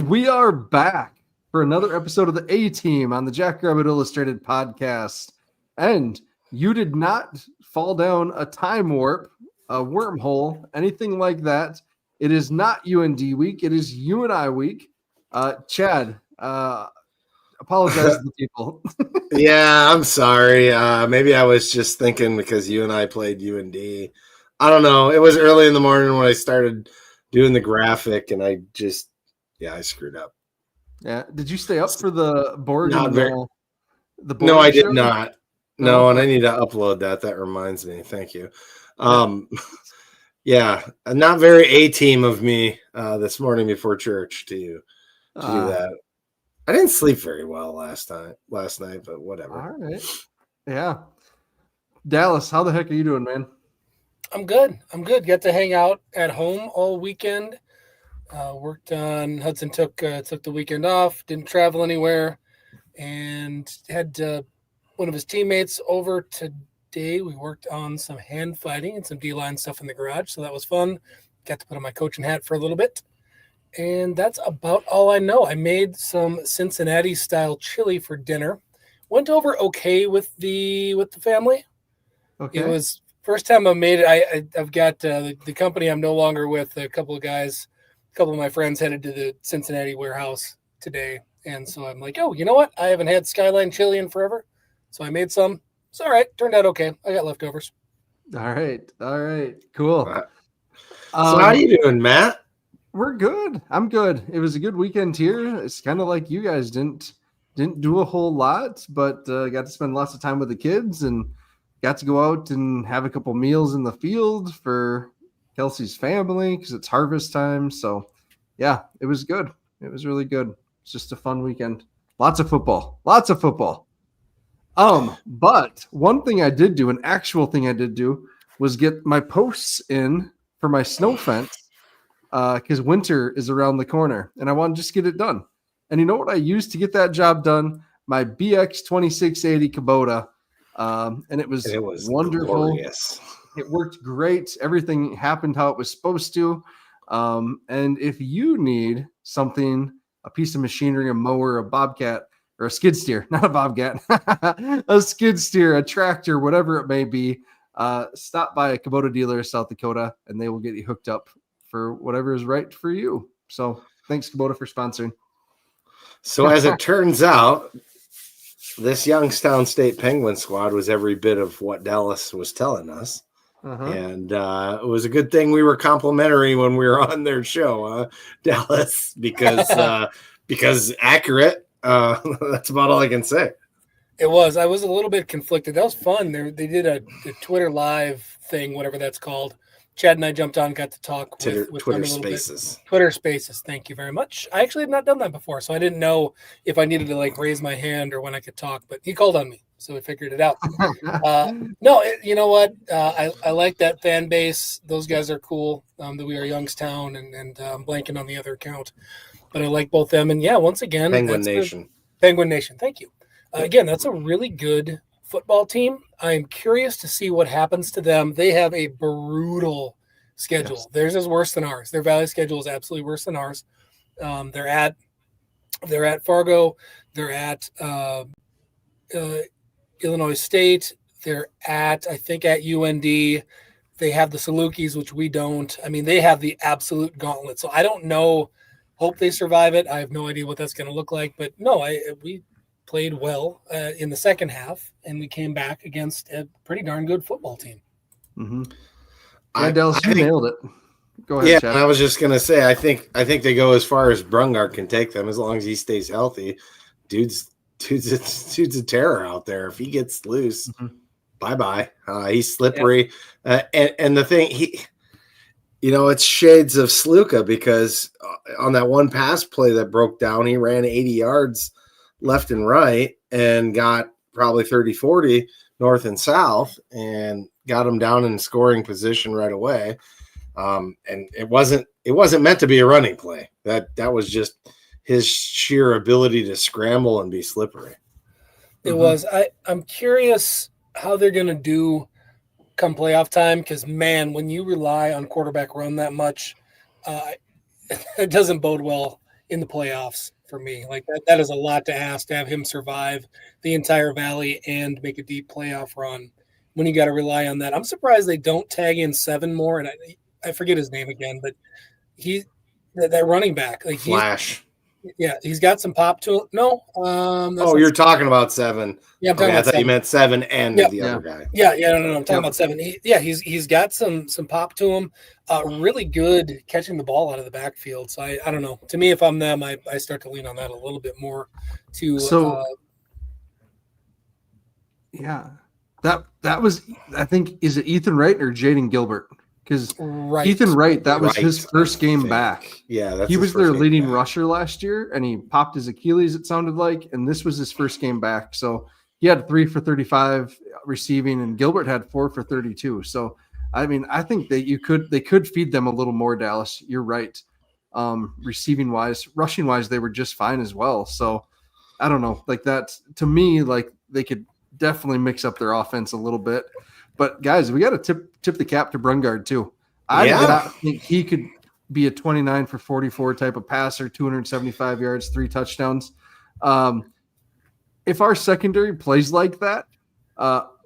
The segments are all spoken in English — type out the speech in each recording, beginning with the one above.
And we are back for another episode of the A-Team on the Jackrabbit Illustrated podcast. And you did not fall down a time warp, a wormhole, anything like that. It is not UND week. It is UNI week. Chad, apologize to the people. Yeah, I'm sorry. Maybe I was just thinking because you and I played UND. I don't know. It was early in the morning when I started doing the graphic, and I screwed up. Yeah. Did you stay up for the board? Not very. The board No, I did show? not. No, and I need to upload that. That reminds me. Thank you. Yeah, not very A-team of me this morning before church to do that. I didn't sleep very well last night, but whatever. All right. Yeah. Dallas, how the heck are you doing, man? I'm good. Got to hang out at home all weekend. Worked on Hudson took the weekend off, didn't travel anywhere, and had one of his teammates over today. We worked on some hand fighting and some D-line stuff in the garage, so that was fun. Got to put on my coaching hat for a little bit. And that's about all I know. I made some Cincinnati-style chili for dinner. Went over okay with the family. Okay. It was first time I made it. I've got the company I'm no longer with. A couple of my friends headed to the Cincinnati warehouse today. And so I'm like, oh, you know what? I haven't had Skyline chili in forever. So I made some. It's all right. Turned out okay. I got leftovers. All right. Cool. So how you doing, Matt? We're good. I'm good. It was a good weekend here. It's kind of like you guys didn't do a whole lot, but got to spend lots of time with the kids and got to go out and have a couple meals in the field for Kelsey's family because it's harvest time. So yeah, it was good. It was really good. It's just a fun weekend. Lots of football. But one thing I did do, an actual thing I did do, was get my posts in for my snow fence. Because winter is around the corner and I want to just get it done. And you know what I used to get that job done? My BX 2680 Kubota. And it was wonderful. Glorious. It worked great. Everything happened how it was supposed to. And if you need something, a piece of machinery, a mower, a bobcat, or a skid steer, not a bobcat, a skid steer, a tractor, whatever it may be, stop by a Kubota dealer in South Dakota and they will get you hooked up for whatever is right for you. So thanks, Kubota, for sponsoring. So as it turns out, this Youngstown State Penguin squad was every bit of what Dallas was telling us. And it was a good thing we were complimentary when we were on their show, Dallas, because accurate. That's about all I can say. It was. I was a little bit conflicted. That was fun. They did a Twitter live thing, whatever that's called. Chad and I jumped on, got to talk with Twitter Spaces. Twitter Spaces. Thank you very much. I actually had not done that before, so I didn't know if I needed to raise my hand or when I could talk, but he called on me, so we figured it out. You know what? I like that fan base. Those guys are cool. That we are Youngstown, and I'm blanking on the other account, but I like both them. And yeah, once again, Penguin Nation. Penguin Nation. Thank you. Again, that's a really good football team. I'm curious to see what happens to them. They have a brutal schedule. Yes. Theirs is worse than ours. Their Valley schedule is absolutely worse than ours. They're at Fargo. They're at Illinois State. They're at UND. They have the Salukis, which we don't. I mean, they have the absolute gauntlet. So I don't know. Hope they survive it. I have no idea what that's going to look like. But no, we played well in the second half, and we came back against a pretty darn good football team. Mm-hmm. Dallas, you nailed it. Go ahead, yeah, Chad. I was just gonna say, I think they go as far as Brungard can take them as long as he stays healthy. Dude's a terror out there. If he gets loose, bye. He's slippery, and the thing it's shades of Sluka because on that one pass play that broke down, he ran 80 yards left and right and got probably 30, 40 north and south and got him down in scoring position right away. And it wasn't meant to be a running play. That was just his sheer ability to scramble and be slippery. It was. I'm curious how they're going to do come playoff time because, man, when you rely on quarterback run that much, it doesn't bode well in the playoffs for me. Like that is a lot to ask to have him survive the entire Valley and make a deep playoff run when you got to rely on that. I'm surprised they don't tag in 7 more, and I forget his name again, but that running back, like Flash. He's got some pop to it. No, you're talking about 7. Yeah, I'm talking about 7. You meant 7 and the other guy. Yeah, no. I'm talking about 7. He's got some pop to him. Really good catching the ball out of the backfield. So I don't know. To me, if I'm them, I start to lean on that a little bit more. That was, I think, is it Ethan Wright or Jaden Gilbert? Because Ethan Wright, that was his first game back. Yeah, he was their leading rusher last year, and he popped his Achilles, it sounded like, and this was his first game back. So he had 3 for 35 receiving, and Gilbert had 4 for 32. So, I mean, I think that they could feed them a little more, Dallas. You're right. Receiving wise, rushing wise, they were just fine as well. So I don't know, like that to me, like they could definitely mix up their offense a little bit. But guys, we got to tip the cap to Brungard too. I did not think he could be a 29 for 44 type of passer, 275 yards, 3 touchdowns. If our secondary plays like that,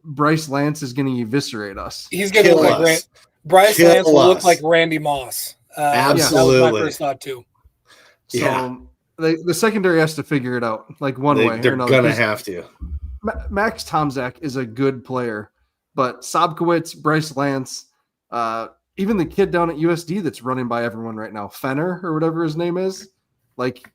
Bryce Lance is going to eviscerate us. He's going to look like Bryce Lance will look like Randy Moss. Absolutely, that was my first thought too. So the secondary has to figure it out, like one way or another. They're going to have to. Max Tomczak is a good player, but Sobkowitz, Bryce Lance, even the kid down at USD that's running by everyone right now, Fenner or whatever his name is, like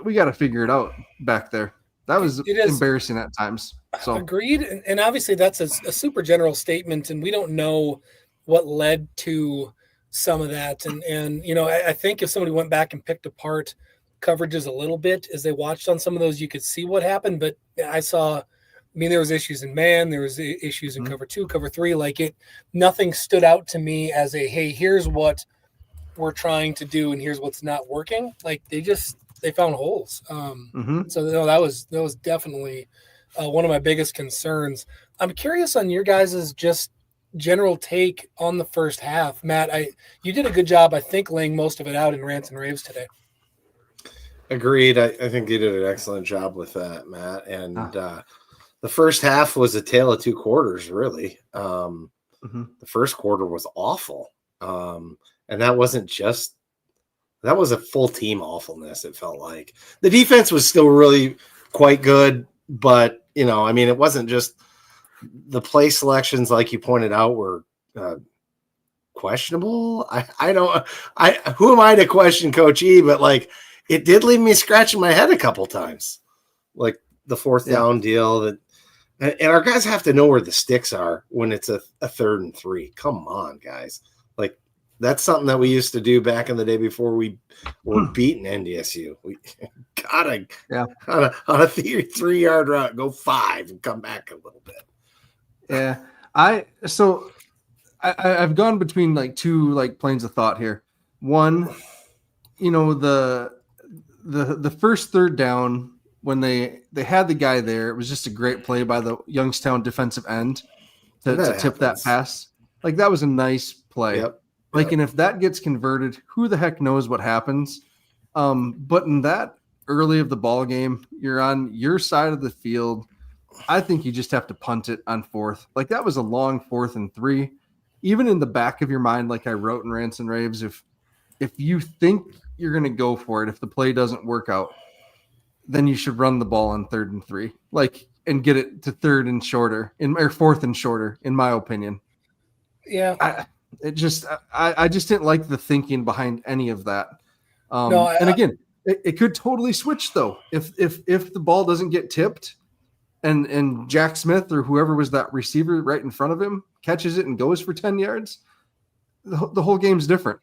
we got to figure it out back there. That was embarrassing at times. So agreed, and obviously that's a super general statement, and we don't know what led to some of that. And I think if somebody went back and picked apart coverages a little bit as they watched on some of those, you could see what happened. But there was issues in man, there was issues in cover 2, cover 3. Nothing stood out to me as hey, here's what we're trying to do, and here's what's not working. Like they found holes. So that was definitely one of my biggest concerns. I'm curious on your guys' just general take on the first half. Matt, you did a good job, I think, laying most of it out in rants and raves today. Agreed. I think you did an excellent job with that, Matt. And the first half was a tale of 2 quarters, really. The first quarter was awful. And that wasn't just – that was a full team awfulness, it felt like. The defense was still really quite good, but, it wasn't just – the play selections, like you pointed out, were questionable. Who am I to question Coach E? But it did leave me scratching my head a couple times, like the 4th down deal. And our guys have to know where the sticks are when it's a 3rd and 3. Come on, guys! That's something that we used to do back in the day before we were beating NDSU. We gotta on a 3-yard route, go 5 and come back a little bit. Yeah, I've gone between 2 planes of thought here. One, the first 3rd down when they had the guy there, it was just a great play by the Youngstown defensive end to tip that pass. That was a nice play. Yep. And if that gets converted, who the heck knows what happens? But in that early of the ball game, you're on your side of the field. I think you just have to punt it on 4th. That was a long 4th and 3. Even in the back of your mind, like I wrote in Rants and Raves, if you think you're going to go for it, if the play doesn't work out, then you should run the ball on 3rd and 3, and get it to 3rd and shorter, or 4th and shorter, in my opinion. Yeah. I just didn't like the thinking behind any of that. And again, it could totally switch though. If the ball doesn't get tipped, and Jack Smith or whoever was that receiver right in front of him catches it and goes for 10 yards, the whole game's different.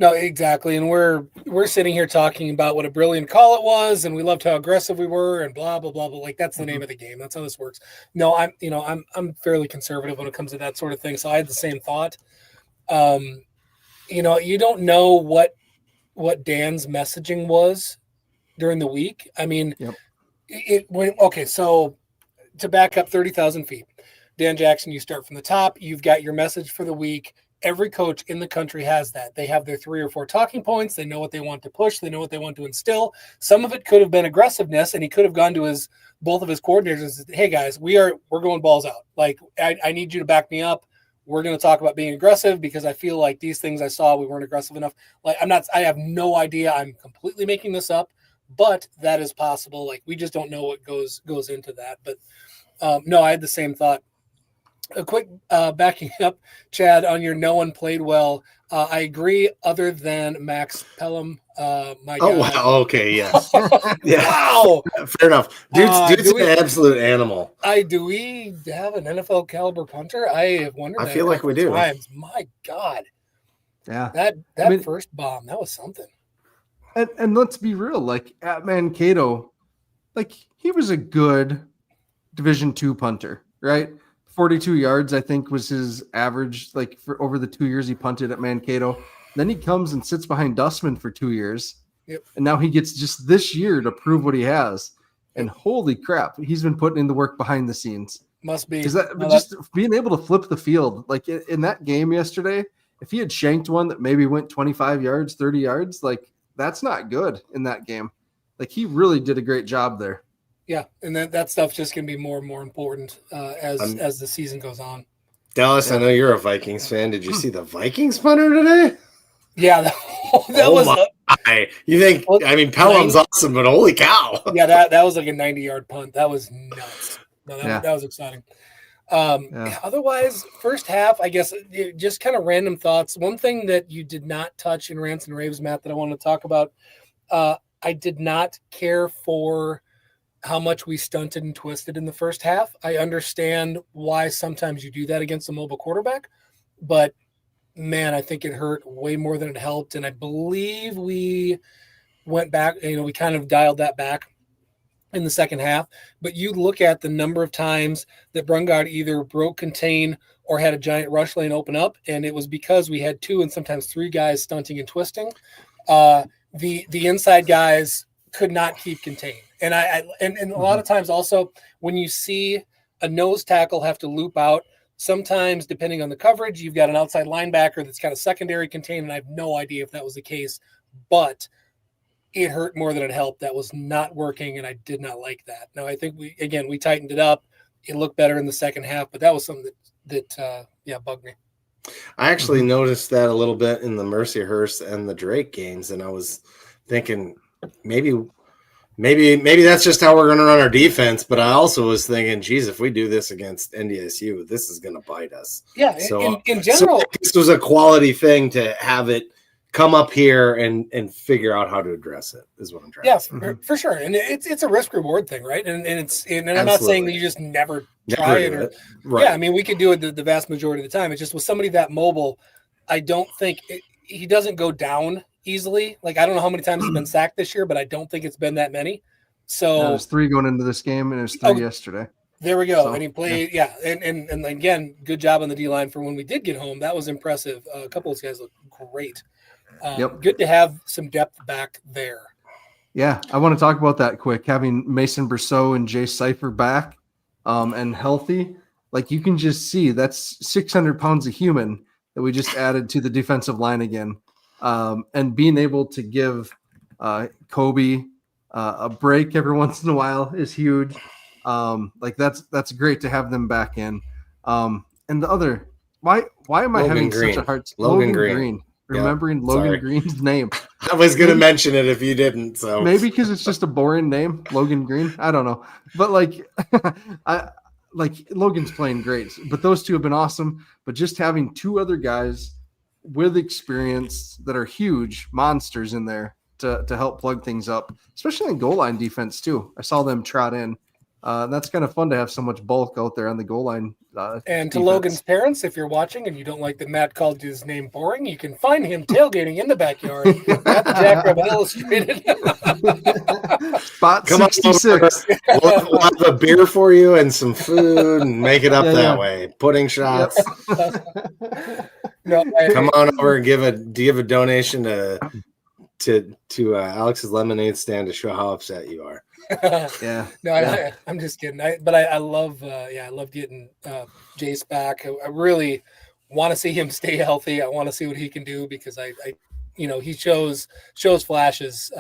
No, exactly. And we're sitting here talking about what a brilliant call it was, and we loved how aggressive we were, and blah blah blah blah. That's the name of the game. That's how this works. No, I'm fairly conservative when it comes to that sort of thing. So I had the same thought. You don't know what Dan's messaging was during the week. So to back up 30,000 feet, Dan Jackson, you start from the top. You've got your message for the week. every coach in the country has that. They have their 3 or 4 talking points. They know what they want to push. They know what they want to instill. Some of it could have been aggressiveness, and he could have gone to both of his coordinators and said, hey guys, we're going balls out. Like, I need you to back me up. We're going to talk about being aggressive because I feel like these things I saw, we weren't aggressive enough. Like, I have no idea. I'm completely making this up, but that is possible. Like, we just don't know what goes into that. But no, I had the same thought. A quick backing up, Chad, on your no one played well. I agree, other than Max Pelham. My Oh, guy. wow. Okay. Yes. Yeah. Wow. Fair enough. Dude's an absolute animal. Do we have an NFL caliber punter? I have wondered. I feel like we do. Times. My God. Yeah. That first bomb, that was something. And let's be real, like at Mankato, like he was a good Division II punter, right? 42 yards, I think, was his average, like for over the 2 years he punted at Mankato. Then he comes and sits behind Dustman for 2 years. Yep. And now he gets just this year to prove what he has. And holy crap, he's been putting in the work behind the scenes. Must be. Just being able to flip the field, like in that game yesterday, if he had shanked one that maybe went 25 yards, 30 yards, like that's not good in that game. Like he really did a great job there. Yeah, and that stuff's just going to be more and more important as the season goes on. Dallas, I know you're a Vikings fan. Did you see the Vikings punter today? Yeah, that was. You think? I mean, Pelham's awesome, but holy cow! Yeah, that was like a 90-yard punt. That was nuts. No, that was exciting. Otherwise, first half, I guess, just kind of random thoughts. One thing that you did not touch in Rants and Raves, Matt, that I wanted to talk about. I did not care for how much we stunted and twisted in the first half. I understand why sometimes you do that against a mobile quarterback, but man, I think it hurt way more than it helped. And I believe we went back, we kind of dialed that back in the second half, but you look at the number of times that Brungard either broke contain or had a giant rush lane open up. And it was because we had 2 and sometimes 3 guys stunting and twisting. The inside guys could not keep contained. And and a lot of times also when you see a nose tackle have to loop out, sometimes depending on the coverage, you've got an outside linebacker that's kind of secondary contained. And I have no idea if that was the case, but it hurt more than it helped. That was not working. And I did not like that. Now I think we tightened it up. It looked better in the second half, but that was something that bugged me. I actually noticed that a little bit in the Mercyhurst and the Drake games. And I was thinking maybe that's just how we're going to run our defense. But I also was thinking, geez, if we do this against NDSU, this is going to bite us. Yeah. So in general, this was a quality thing to have it come up here and figure out how to address it is what I'm trying to say. For sure. And it's a risk reward thing, right? And I'm not saying that you just never try it. Right. Yeah. I mean, we could do it the vast majority of the time. It's just with somebody that mobile, I don't think he doesn't go down easily. Like, I don't know how many times he's been sacked this year, but I don't think it's been that many. So there's 3 going into this game, and there's 3 yesterday. There we go. So, and he played, And again, good job on the D-line for when we did get home. That was impressive. A couple of those guys look great. Good to have some depth back there. Yeah, I want to talk about that quick. Having Mason Brousseau and Jay Cipher back and healthy, like you can just see that's 600 pounds of human that we just added to the defensive line again. And being able to give Kobe a break every once in a while is huge. Like that's great to have them back in. And the other, why am I Logan having Green. such a hard Logan Green. Remembering Logan Green's name. I was going to mention it if you didn't. So maybe because it's just a boring name, Logan Green. I don't know, but like, Logan's playing great, but those 2 have been awesome. But just having 2 other guys with experience that are huge monsters in there to help plug things up, especially in goal line defense too. I saw them trot in. That's kind of fun to have so much bulk out there on the goal line. And to Logan's parents, if you're watching and you don't like that Matt called his name boring, you can find him tailgating in the backyard at the Jackrabbit Illustrated. Spot 66. We'll have a beer for you and some food and make it up that way. Pudding shots. Come on over and give a donation to Alex's lemonade stand to show how upset you are. I'm just kidding. I love getting Jace back. I really want to see him stay healthy. I want to see what he can do because I he shows flashes.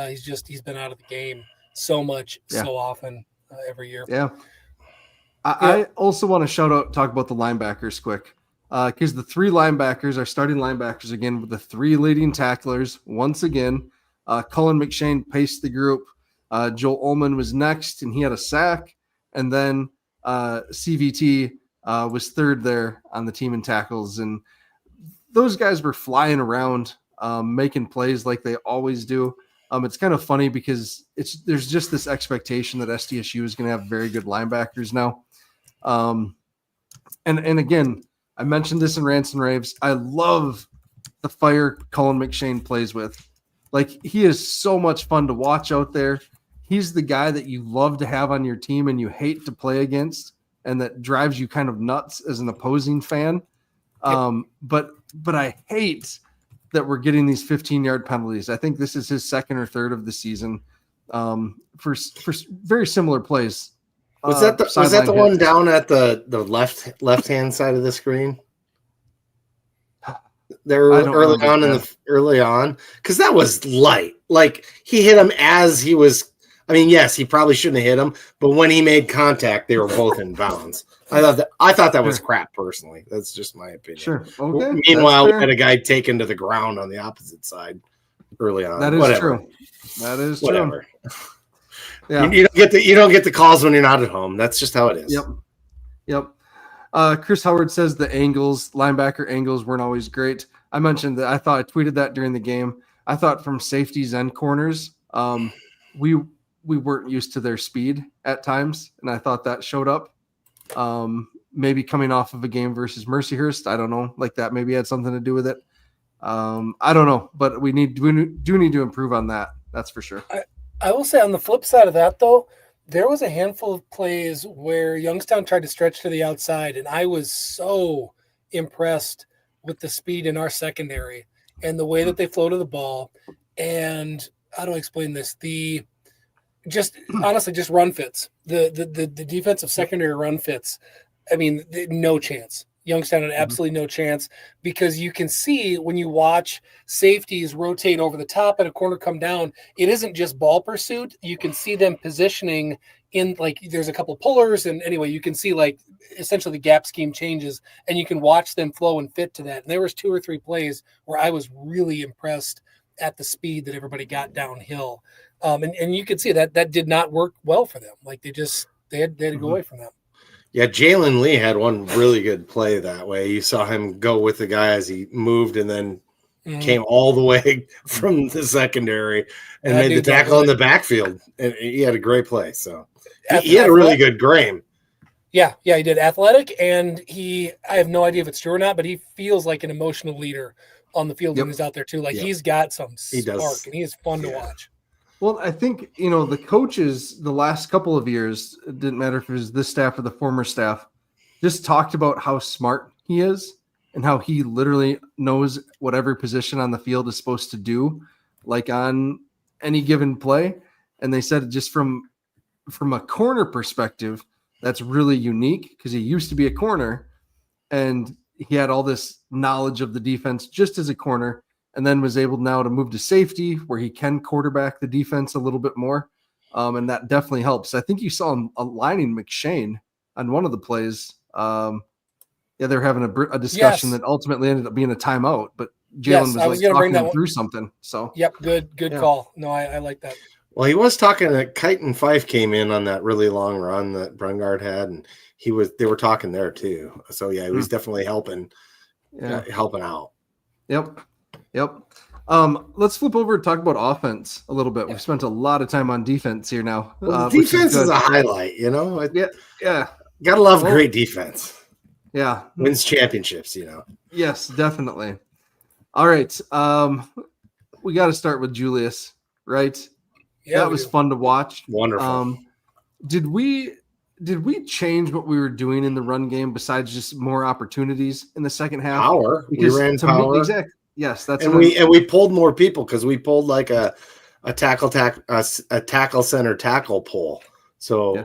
He's been out of the game so much, so often every year. Yeah. I also want to talk about the linebackers quick. Because the three linebackers are starting linebackers again with the three leading tacklers. Once again, Cullen McShane paced the group. Joel Ullman was next, and he had a sack. And then CVT was third there on the team in tackles. And those guys were flying around, making plays like they always do. It's kind of funny because there's just this expectation that SDSU is going to have very good linebackers now. And again, I mentioned this in Rants and Raves. I love the fire Cullen McShane plays with. Like, he is so much fun to watch out there. He's the guy that you love to have on your team and you hate to play against, and that drives you kind of nuts as an opposing fan. But I hate that we're getting these 15-yard penalties. I think this is his second or third of the season for very similar plays. Was that the one down at the left-hand side of the screen? There early on, because that was light. Like, he hit him as he was. I mean, yes, he probably shouldn't have hit him, but when he made contact, they were both in bounds. I thought that was crap. Personally, that's just my opinion. Sure. Okay. Meanwhile, we had a guy taken to the ground on the opposite side early on. That is true. That is true. Yeah. You don't get the calls when you're not at home. That's just how it is. Yep. Chris Howard says the linebacker angles weren't always great. I mentioned that. I tweeted that during the game. I thought from safeties and corners, we weren't used to their speed at times, and I thought that showed up. Maybe coming off of a game versus Mercyhurst, I don't know, like that maybe had something to do with it. I don't know, but we do need to improve on that. That's for sure. I will say on the flip side of that, though, there was a handful of plays where Youngstown tried to stretch to the outside, and I was so impressed with the speed in our secondary and the way that they floated the ball. And how do I explain this? Honestly, just run fits. The defensive secondary run fits. I mean, no chance. Youngstown had absolutely no chance, because you can see when you watch safeties rotate over the top and a corner come down, it isn't just ball pursuit. You can see them positioning in, like, there's a couple pullers, and anyway, you can see like essentially the gap scheme changes, and you can watch them flow and fit to that. And there was 2 or 3 plays where I was really impressed at the speed that everybody got downhill. And you could see that did not work well for them. Like, they had to go away from that. Yeah, Jalen Lee had one really good play that way. You saw him go with the guy as he moved, and then came all the way from the secondary and made the tackle in the backfield. And he had a great play. So he had a really good game. Yeah, he did. Athletic, and I have no idea if it's true or not, but he feels like an emotional leader on the field when he's out there too. Like, he's got some spark, and he is fun to watch. Well, I think, the coaches the last couple of years, it didn't matter if it was this staff or the former staff, just talked about how smart he is and how he literally knows what every position on the field is supposed to do, like on any given play. And they said just from a corner perspective, that's really unique, because he used to be a corner and he had all this knowledge of the defense just as a corner, and then was able now to move to safety where he can quarterback the defense a little bit more. And that definitely helps. I think you saw him aligning McShane on one of the plays. They were having a discussion that ultimately ended up being a timeout, but Jalen was talking him through something. So, yep. Good call. No, I like that. Well, he was talking that Kyton Fife came in on that really long run that Brungard had, and they were talking there too. So he was definitely helping out. Yep. Let's flip over and talk about offense a little bit. We've spent a lot of time on defense here now. Well, defense is a highlight, Yeah. Gotta love great defense. Yeah. Wins championships, Yes, definitely. All right. We got to start with Julius, right? Yeah, that was fun to watch. Wonderful. Did we change what we were doing in the run game besides just more opportunities in the second half? Power. We ran power. Exactly. Yes, that's we pulled more people, because we pulled like a tackle center tackle pull. So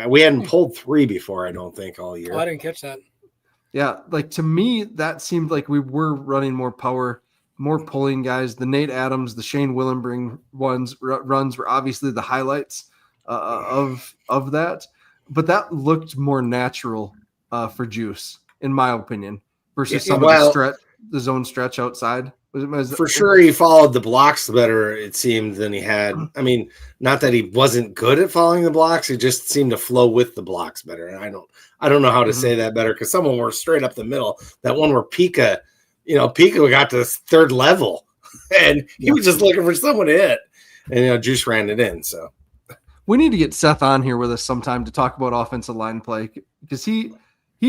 we hadn't pulled 3 before, I don't think, all year. Oh, I didn't catch that. Yeah, like to me, that seemed like we were running more power, more pulling guys. The Nate Adams, the Shane Willenbring runs were obviously the highlights of that, but that looked more natural for Juice, in my opinion, versus some of the zone stretch outside. For sure, he followed the blocks better, it seemed, than he had. I mean, not that he wasn't good at following the blocks; it just seemed to flow with the blocks better. And I don't know how to say that better, because someone were straight up the middle. That one where Pika got to this third level, and he was just looking for someone to hit, and Juice ran it in. So we need to get Seth on here with us sometime to talk about offensive line play, because he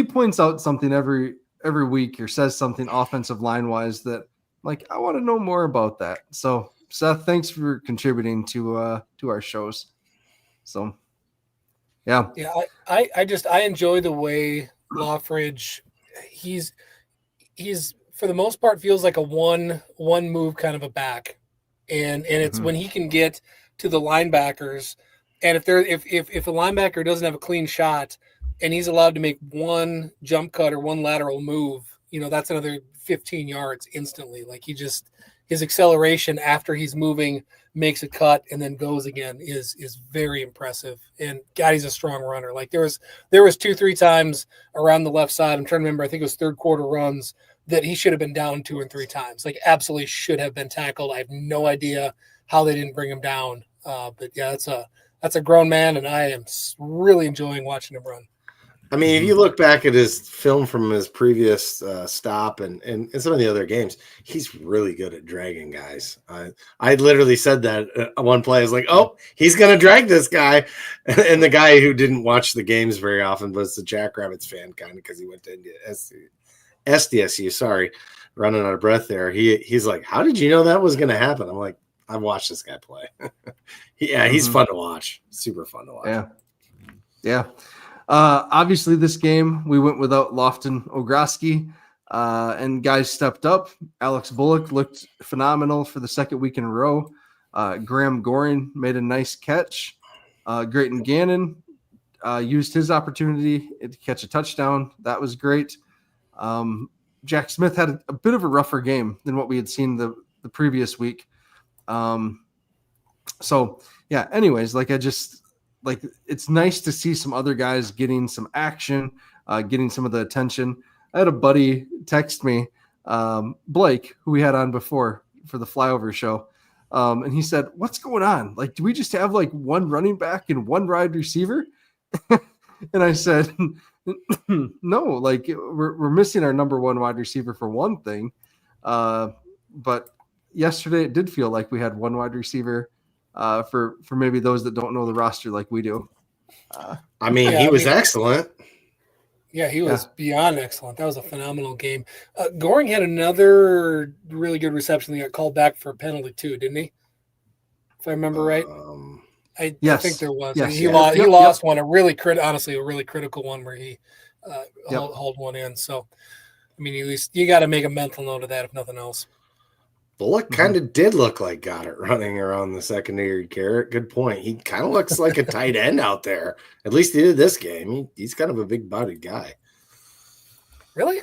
points out something every week or says something offensive line wise that. Like, I want to know more about that. So, Seth, thanks for contributing to our shows. So, yeah. Yeah, I enjoy the way Loffridge, he's for the most part feels like a one move kind of a back. And it's when he can get to the linebackers, and if a linebacker doesn't have a clean shot and he's allowed to make one jump cut or one lateral move, that's another 15 yards instantly. Like his acceleration after he's moving makes a cut and then goes again is very impressive. And God, he's a strong runner. Like there was 2-3 times around the left side. I'm trying to remember. I think it was third quarter runs that he should have been down 2 and 3 times. Like absolutely should have been tackled. I have no idea how they didn't bring him down. But yeah, that's a grown man, and I am really enjoying watching him run. I mean, if you look back at his film from his previous stop and some of the other games, he's really good at dragging guys. I literally said that one play. I was like, oh, he's going to drag this guy. And the guy who didn't watch the games very often was the Jackrabbits fan, kind of, because he went to SDSU, sorry, running out of breath there. He's like, how did you know that was going to happen? I'm like, I've watched this guy play. Yeah, he's fun to watch. Super fun to watch. Yeah. Obviously, this game we went without Lofton Ogroski, and guys stepped up. Alex Bullock looked phenomenal for the second week in a row. Graham Goring made a nice catch. Grayton Gannon used his opportunity to catch a touchdown. That was great. Jack Smith had a bit of a rougher game than what we had seen the previous week. So yeah, anyways, it's nice to see some other guys getting some action, getting some of the attention. I had a buddy text me, Blake, who we had on before for the flyover show. And he said, what's going on? Like, do we just have like one running back and one wide receiver? And I said, no, like we're missing our number one wide receiver for one thing. But yesterday it did feel like we had one wide receiver for maybe those that don't know the roster like we do. He was excellent. Yeah, he was beyond excellent. That was a phenomenal game. Goring had another really good reception. He got called back for a penalty too, didn't he? If I remember right. I think there was. Yes, he lost one, honestly, a really critical one where he hauled one in. So, I mean, at least you got to make a mental note of that, if nothing else. Bullock kind of did look like Goddard running around the secondary carrot. Good point. He kind of looks like a tight end out there. At least he did this game. He's kind of a big-bodied guy. Really?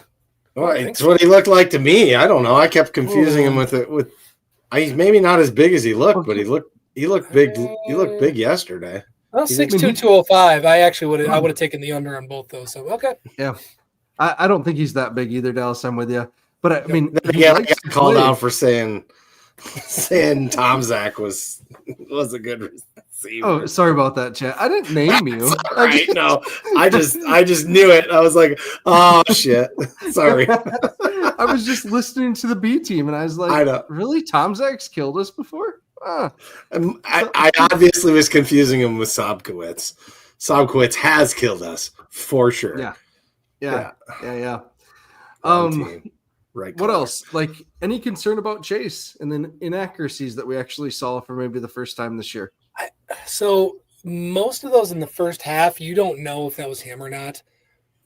Well, it's what he looked like to me. I don't know. I kept confusing him with he's maybe not as big as he looked, but he looked big. He looked big yesterday. Well, 6'2", 205. I would have taken the under on both those. So okay. Yeah, I don't think he's that big either, Dallas. I'm with you. But I mean, he got called out for saying Tom Zach was a good receiver. Oh, sorry about that, chat. I didn't name you. Right? No, I just knew it. I was like, oh shit, sorry. I was just listening to the B team, and I was like, really, Tom Zach's killed us before? I obviously was confusing him with Sobkowitz. Sobkowitz has killed us for sure. Yeah. Right. What else? Like, any concern about Chase and the inaccuracies that we actually saw for maybe the first time this year? So most of those in the first half, you don't know if that was him or not.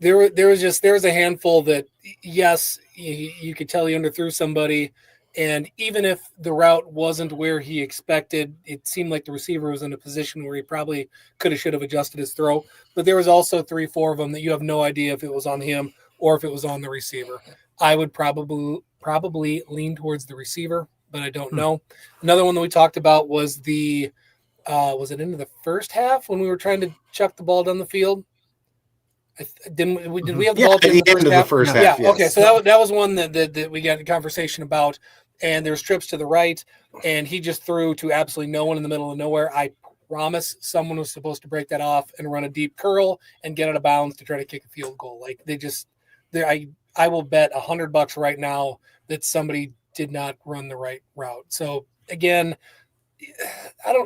There was a handful that, yes, you could tell he underthrew somebody. And even if the route wasn't where he expected, it seemed like the receiver was in a position where he probably should have adjusted his throw. But there was also 3-4 of them that you have no idea if it was on him or if it was on the receiver. I would probably lean towards the receiver, but I don't know. Another one that we talked about was was it into the first half when we were trying to chuck the ball down the field? Did we have the ball at the end of the first half? Yes. Okay. So that was one that we got a conversation about, and there's trips to the right, and he just threw to absolutely no one in the middle of nowhere. I promise someone was supposed to break that off and run a deep curl and get out of bounds to try to kick a field goal. Like I will bet $100 right now that somebody did not run the right route. So again,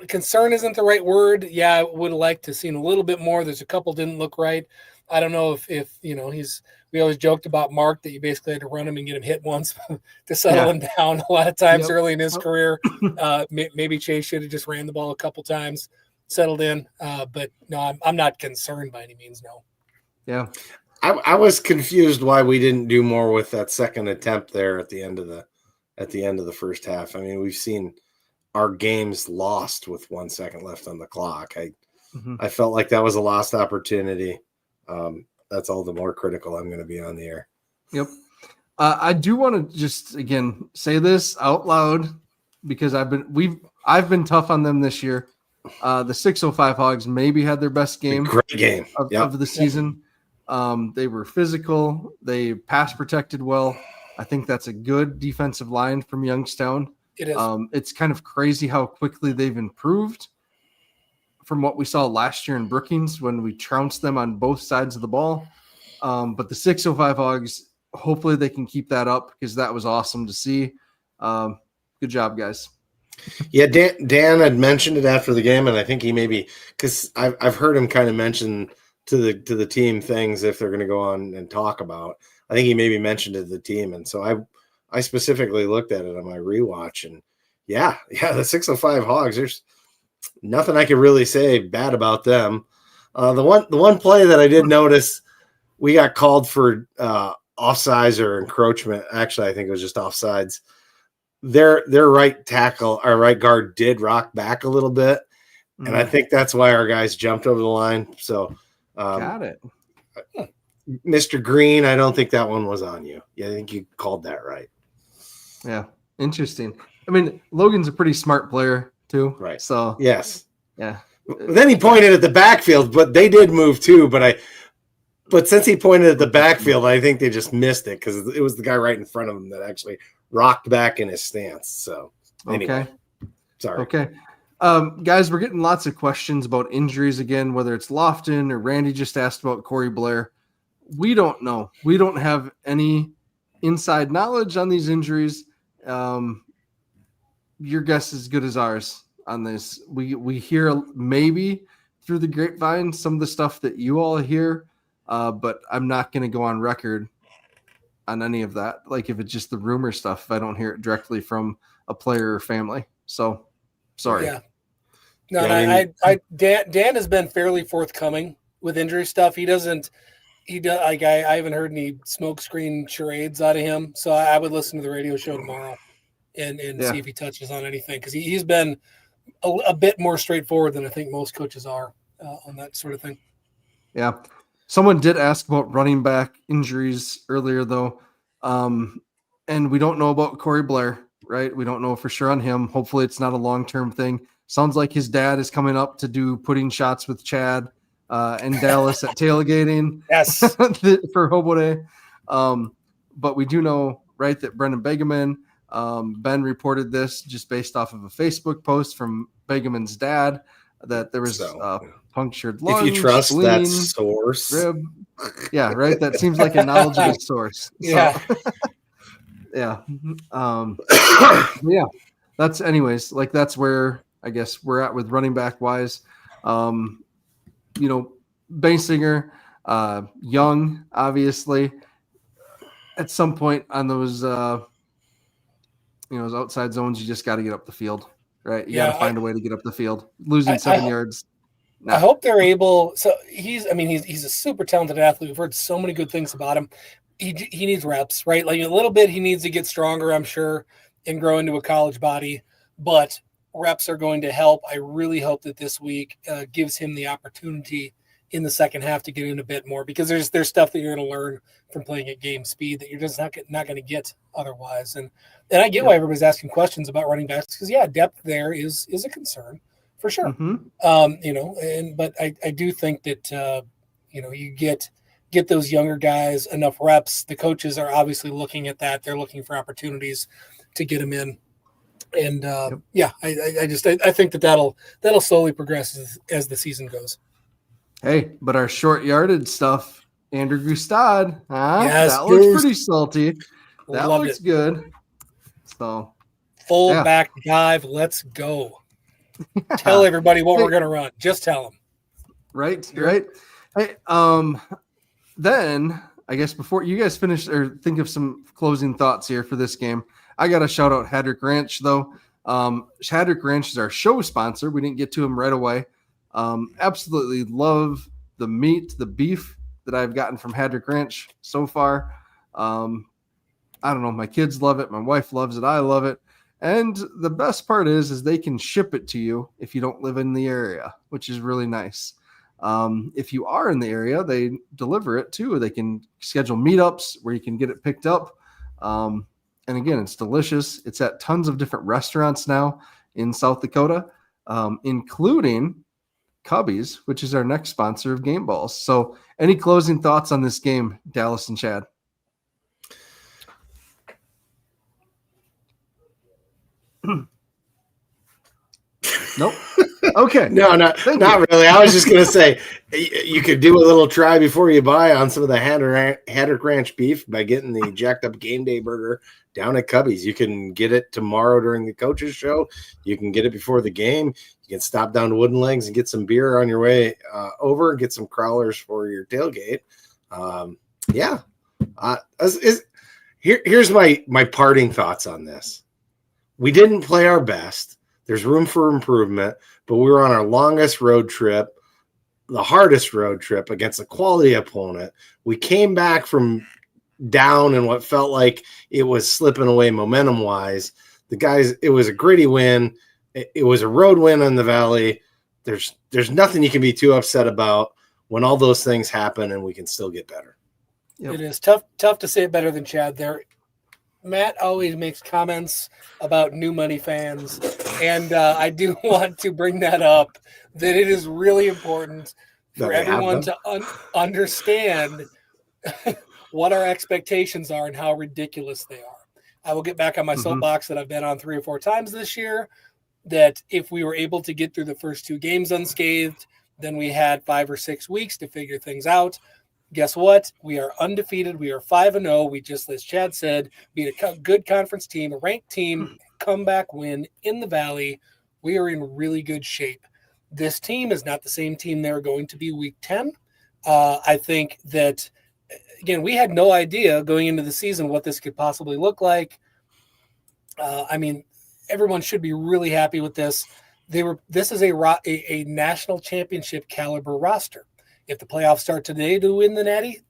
concern isn't the right word. Yeah, I would have liked to have seen a little bit more. There's a couple didn't look right. I don't know if we always joked about Mark that you basically had to run him and get him hit once to settle him down a lot of times early in his career. Maybe Chase should have just ran the ball a couple times, settled in. But no, I'm not concerned by any means. No. Yeah. I was confused why we didn't do more with that second attempt there at the end of the first half. I mean, we've seen our games lost with 1 second left on the clock. I felt like that was a lost opportunity. That's all the more critical I'm going to be on the air. Yep. I do want to just again say this out loud because I've been tough on them this year. The 605 Hogs maybe had their best game. Great game of the season. They were physical. They pass protected well. I think that's a good defensive line from Youngstown. It is. It's kind of crazy how quickly they've improved from what we saw last year in Brookings when we trounced them on both sides of the ball. But the 605 Hogs, hopefully they can keep that up because that was awesome to see. Good job, guys. Yeah, Dan had mentioned it after the game, and I think he maybe because I've heard him kind of mention to the team things if they're going to go on and talk about. I think he maybe mentioned it to the team, and so I specifically looked at it on my rewatch, and yeah, the 605 Hogs. There's nothing I could really say bad about them. The one play that I did notice, we got called for offsides or encroachment. Actually, I think it was just offsides. Their right tackle, our right guard, did rock back a little bit, and I think that's why our guys jumped over the line. So, got it, Mr. Green. I don't think that one was on you. Yeah, I think you called that right. Yeah, interesting. I mean, Logan's a pretty smart player too, right? So yes, yeah. Then he pointed at the backfield, but they did move too. But since he pointed at the backfield, I think they just missed it because it was the guy right in front of him that actually rocked back in his stance. So anyway, okay, sorry. Okay, guys, we're getting lots of questions about injuries again, whether it's Lofton or Randy just asked about Corey Blair. We don't know. We don't have any inside knowledge on these injuries. Your guess is as good as ours on this. We hear maybe through the grapevine some of the stuff that you all hear, but I'm not going to go on record on any of that. Like if it's just the rumor stuff, if I don't hear it directly from a player or family. So sorry. Yeah. No, yeah, Dan has been fairly forthcoming with injury stuff. He does like I haven't heard any smoke screen charades out of him. So I would listen to the radio show tomorrow and see if he touches on anything. Cause he's been a bit more straightforward than I think most coaches are on that sort of thing. Yeah. Someone did ask about running back injuries earlier though. And we don't know about Corey Blair, right? We don't know for sure on him. Hopefully it's not a long-term thing. Sounds like his dad is coming up to do putting shots with Chad and Dallas at tailgating. Yes. For HOBO Day. But we do know, right, that Brendan Begeman, Ben reported this just based off of a Facebook post from Begeman's dad that there was punctured lungs, if you trust spleen, that source. rib. Yeah, right. That seems like a knowledgeable source. Yeah. So, yeah. Yeah. That's anyways, like that's where I guess we're at with running back wise. Basinger, Young, obviously, at some point on those, those outside zones, you just got to get up the field, right? You got to find a way to get up the field. Losing 7 yards. I hope they're able. So he's a super talented athlete. We've heard so many good things about him. He needs reps, right? Like a little bit, he needs to get stronger, I'm sure, and grow into a college body. But reps are going to help. I really hope that this week gives him the opportunity in the second half to get in a bit more, because there's stuff that you're going to learn from playing at game speed that you're just not going to get otherwise. And I get why everybody's asking questions about running backs, because depth there is a concern for sure. But I do think that you get those younger guys enough reps. The coaches are obviously looking at that. They're looking for opportunities to get them in. And I think that'll slowly progress as the season goes. Hey, but our short yardage stuff, Andrew Gustad, yes, that looks pretty salty. That looks good. So full back dive, let's go. Tell everybody what we're gonna run. Just tell them. Right. Hey, then I guess before you guys finish or think of some closing thoughts here for this game, I got to shout out Hadrick Ranch though. Hadrick Ranch is our show sponsor. We didn't get to him right away. Absolutely love the meat, the beef that I've gotten from Hadrick Ranch so far. I don't know. My kids love it. My wife loves it. I love it. And the best part is they can ship it to you if you don't live in the area, which is really nice. If you are in the area, they deliver it too. They can schedule meetups where you can get it picked up. And again, it's delicious. It's at tons of different restaurants now in South Dakota, including Cubbies, which is our next sponsor of Game Balls. So any closing thoughts on this game, Dallas and Chad? Nope. Okay. No, not really. I was just going to say, you could do a little try before you buy on some of the Haddock Ranch beef by getting the jacked up game day burger down at Cubbies. You can get it tomorrow during the coaches show. You can get it before the game. You can stop down to Wooden Legs and get some beer on your way over and get some crawlers for your tailgate. Here's my parting thoughts on this. We didn't play our best. There's room for improvement, but we were on our longest road trip, the hardest road trip against a quality opponent. We came back from down in what felt like it was slipping away momentum-wise. The guys, it was a gritty win. It was a road win in the Valley. There's nothing you can be too upset about when all those things happen and we can still get better. Yep. It is tough to say it better than Chad there. Matt always makes comments about new money fans, and I do want to bring that up, that it is really important for everyone to understand what our expectations are and how ridiculous they are. I will get back on my soapbox that I've been on 3 or 4 times this year, that if we were able to get through the first 2 games unscathed, then we had 5 or 6 weeks to figure things out. Guess what? We are undefeated. We are 5-0. We just, as Chad said, beat a good conference team, a ranked team, comeback win in the Valley. We are in really good shape. This team is not the same team they're going to be week 10. I think that, again, we had no idea going into the season what this could possibly look like. Everyone should be really happy with this. This is a national championship caliber roster. If the playoffs start today to win the Natty,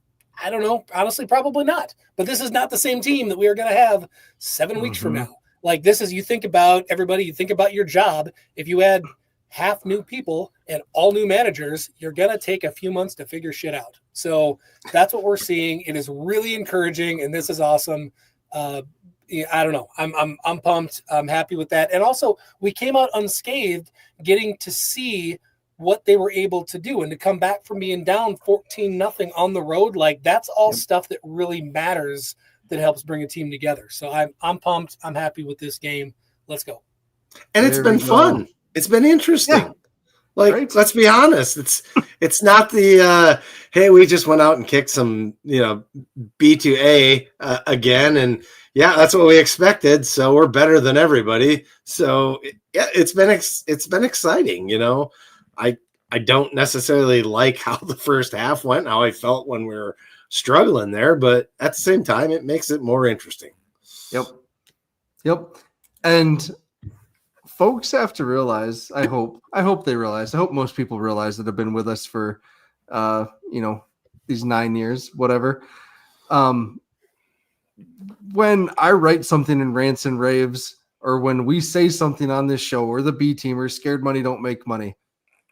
I don't know. Honestly, probably not. But this is not the same team that we are going to have 7 weeks from now. Like, this is, you think about everybody, you think about your job. If you had half new people and all new managers, you're going to take a few months to figure shit out. So that's what we're seeing. It is really encouraging, and this is awesome. I don't know. I'm pumped. I'm happy with that. And also, we came out unscathed, getting to see what they were able to do, and to come back from being down 14-0 on the road. Like, that's all stuff that really matters, that helps bring a team together. So I'm pumped. I'm happy with this game. Let's go. And it's been fun. It's been interesting. Yeah. Like, let's be honest. It's not the hey, we just went out and kicked some, B to A again, and that's what we expected. So we're better than everybody. So it's been exciting. I don't necessarily like how the first half went, how I felt when we were struggling there, but at the same time, it makes it more interesting. Yep. And folks have to realize, I hope they realize, I hope most people realize that have been with us for, these 9 years, whatever. When I write something in rants and raves, or when we say something on this show, or the B teamers, scared money don't make money,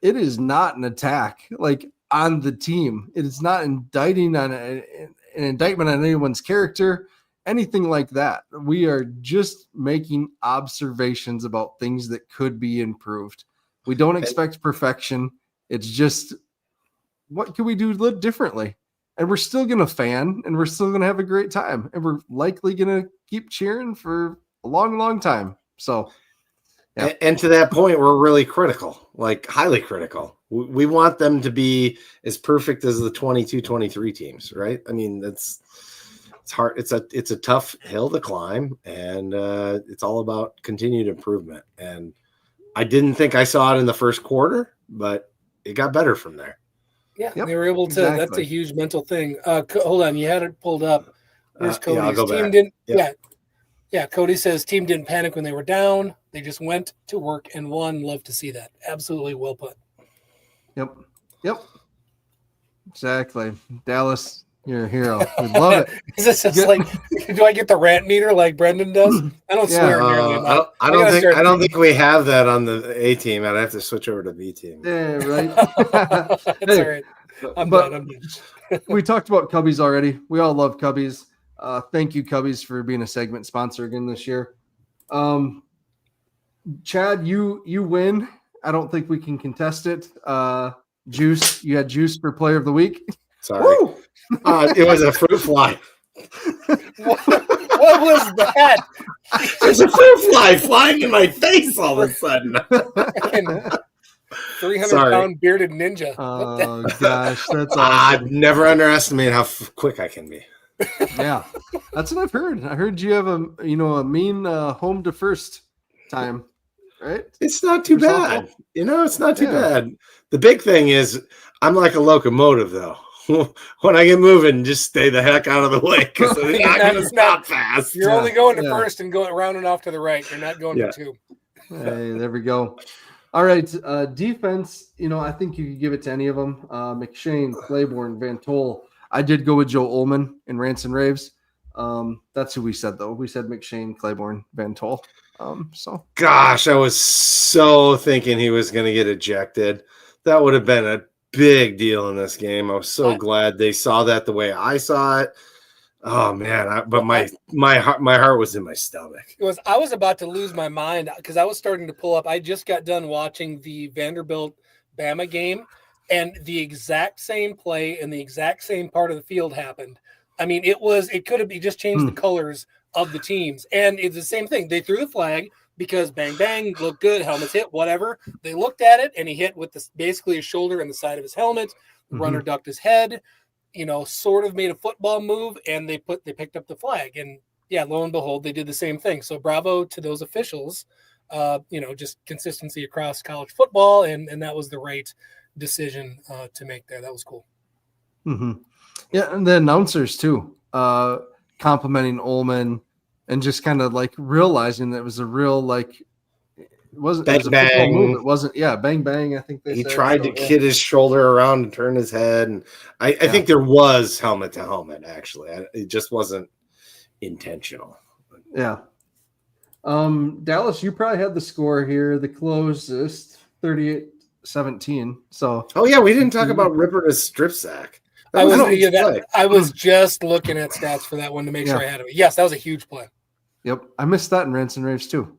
it is not an attack. Like, on the team. It is not indicting on an indictment on anyone's character, anything like that. We are just making observations about things that could be improved. We don't expect perfection. It's just, what can we do differently? And we're still going to fan, and we're still going to have a great time, and we're likely going to keep cheering for a long, long time. So, yeah. And to that point, we're really critical, like highly critical. We want them to be as perfect as the 22-23 teams, right? I mean, it's hard. It's a tough hill to climb, and it's all about continued improvement. And I didn't think I saw it in the first quarter, but it got better from there. Yeah, they were able to. Exactly. That's a huge mental thing. Hold on, you had it pulled up. Here's Cody's. Yeah, I'll go team back. didn't. Yeah. Cody says team didn't panic when they were down. They just went to work and won. Love to see that. Absolutely well put. Yep. Exactly. Dallas, you're a hero. We love it. Is this just like? Do I get the rant meter like Brendan does? I don't swear nearly enough. I don't think we have that on the A team. I'd have to switch over to B team. Yeah, right. That's all right. I'm done. We talked about Cubbies already. We all love Cubbies. Thank you, Cubbies, for being a segment sponsor again this year. Chad, you win. I don't think we can contest it. Juice, you had Juice for Player of the Week. Sorry. It was a fruit fly. What was that? There's a fruit fly flying in my face all of a sudden. 300-pound bearded ninja. Oh, gosh. That's awesome. Never underestimate how quick I can be. Yeah, that's what I've heard. I heard you have a mean home to first time, right? It's not too bad. It's not too bad. The big thing is I'm like a locomotive, though. When I get moving, just stay the heck out of the way because they're not going to stop fast. You're only going to first and going rounding off to the right. You're not going for two. Hey, there we go. All right, defense. I think you could give it to any of them. McShane, Claiborne, Van Tol. I did go with Joe Ullman and Rants and Raves. That's who we said, though. We said McShane, Claiborne, Van Tol. Gosh, I was so thinking he was going to get ejected. That would have been a big deal in this game. I was so glad they saw that the way I saw it. Oh man! But my heart was in my stomach. I was about to lose my mind because I was starting to pull up. I just got done watching the Vanderbilt Bama game. And the exact same play in the exact same part of the field happened. I mean, it could have just changed the colors of the teams. And it's the same thing. They threw the flag because bang, bang, looked good, helmets hit, whatever. They looked at it and he hit with basically his shoulder and the side of his helmet. The runner ducked his head, sort of made a football move, and they picked up the flag. And yeah, lo and behold, they did the same thing. So bravo to those officials, just consistency across college football. And that was the right decision to make there. That was cool. Yeah, and the announcers too, complimenting Ullman and just kind of like realizing that it was a real it wasn't bang, it was a football move. It wasn't bang bang. I think he tried to hit his shoulder around and turn his head, and I think there was helmet to helmet. Actually, it just wasn't intentional. Yeah. Dallas, you probably had the score here. The closest 38-17. So we didn't talk about Ripper's strip sack. I was just looking at stats for that one to make sure I had it. Yes, that was a huge play. Yep, I missed that in Rants and Raves too.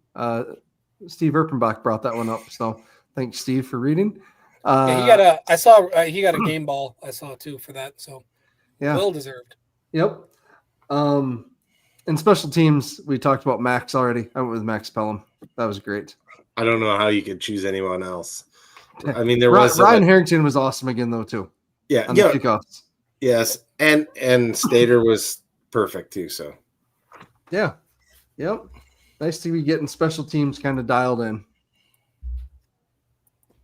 Steve Erpenbach brought that one up, so thanks, Steve, for reading. He got a game ball. I saw too for that, so well deserved. Yep. In special teams, we talked about Max already. I went with Max Pelham. That was great. I don't know how you could choose anyone else. I mean, Ryan Harrington was awesome again, though, too. Yeah, on the kickoffs. Yes, and Stater was perfect too. So, yeah, yep. Nice to be getting special teams kind of dialed in.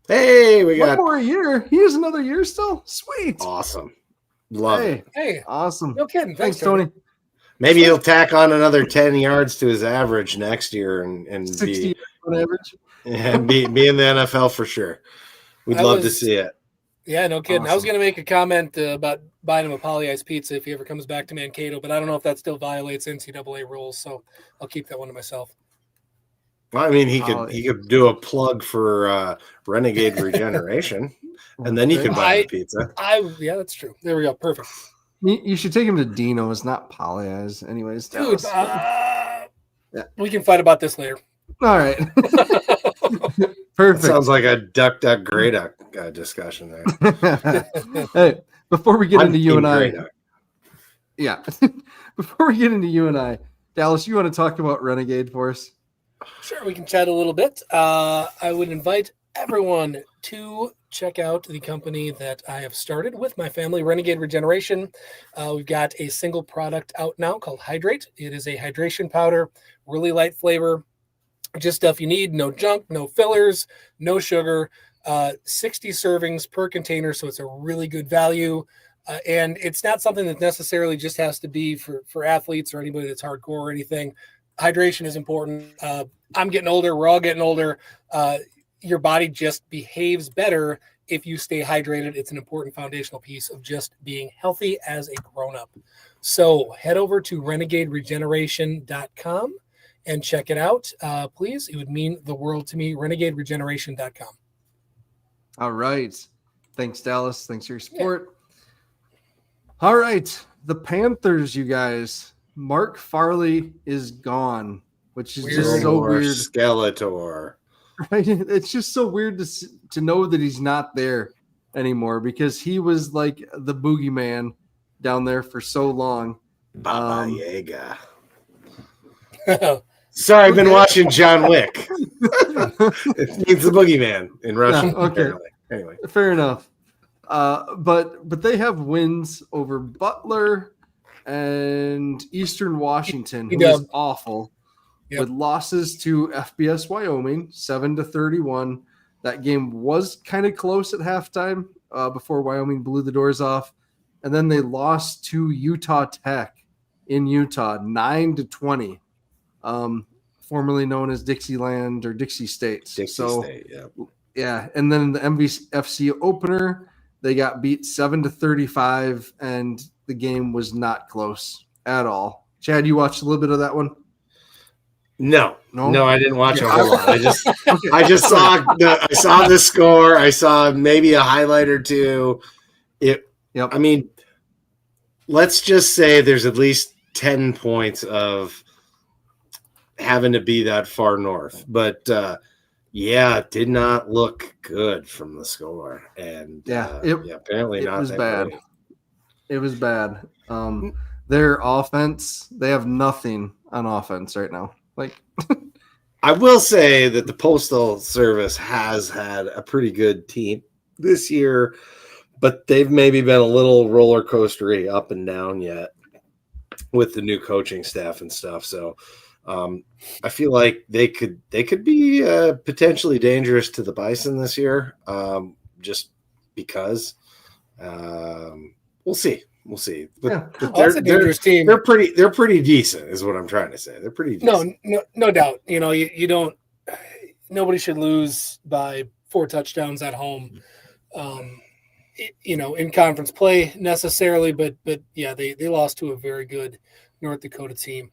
Hey, we got one more year. He has another year still. Sweet, awesome, love it. Hey, awesome. No kidding. Thanks, Tony. Maybe he'll tack on another 10 yards to his average next year and 60 on average. And be in the NFL for sure. We'd love to see it. Yeah, no kidding. Awesome. I was going to make a comment about buying him a poly ice pizza if he ever comes back to Mankato, but I don't know if that still violates NCAA rules, so I'll keep that one to myself. Well, I mean, he could do a plug for Renegade Regeneration, and then you can buy the pizza. Yeah, that's true. There we go. Perfect. You should take him to Dino's, not Polly's. Anyways, dude, we can fight about this later. All right. Perfect. Sounds like a Duck Grey Duck discussion there. Hey, before we get into UNI, yeah, before we get into UNI, Dallas, you want to talk about Renegade for us? Sure, we can chat a little bit. I would invite everyone to check out the company that I have started with my family, Renegade Regeneration. We've got a single product out now called Hydrate. It is a hydration powder, really light flavor, just stuff you need, no junk, no fillers, no sugar, 60 servings per container, so it's a really good value. And it's not something that necessarily just has to be for athletes or anybody that's hardcore or anything. Hydration is important. I'm getting older. We're all getting older. Your body just behaves better if you stay hydrated. It's an important foundational piece of just being healthy as a grown-up. So head over to renegaderegeneration.com and check it out, please. It would mean the world to me. Renegaderegeneration.com. All right. Thanks, Dallas. Thanks for your support. Yeah. All right. The Panthers, you guys. Mark Farley is gone, which is just so weird. Skeletor. Right? It's just so weird to know that he's not there anymore because he was like the boogeyman down there for so long. Baba Yaga. Sorry, I've been watching John Wick. It means the boogeyman in Russian. No, okay. Apparently. Anyway, fair enough. But they have wins over Butler and Eastern Washington, who is awful, with losses to FBS Wyoming 7-31. That game was kind of close at halftime before Wyoming blew the doors off, and then they lost to Utah Tech in Utah 9-20, formerly known as Dixieland or Dixie State. State, yeah. And then in the MVFC opener, they got beat 7-35, and the game was not close at all. Chad, you watched a little bit of that one? No, I didn't watch a whole lot. I just saw the score. I saw maybe a highlight or two. I mean, let's just say there's at least 10 points of having to be that far north. But it did not look good from the score. And apparently not. It was bad. It was bad. Their offense, they have nothing on offense right now. Like, I will say that the Postal Service has had a pretty good team this year, but they've maybe been a little roller coastery up and down yet with the new coaching staff and stuff. So I feel like they could be potentially dangerous to the Bison this year, just because. We'll see. But that's a dangerous team. They're pretty decent, is what I'm trying to say. They're pretty decent. No doubt. You don't. Nobody should lose by 4 touchdowns at home. In conference play necessarily, but they lost to a very good North Dakota team.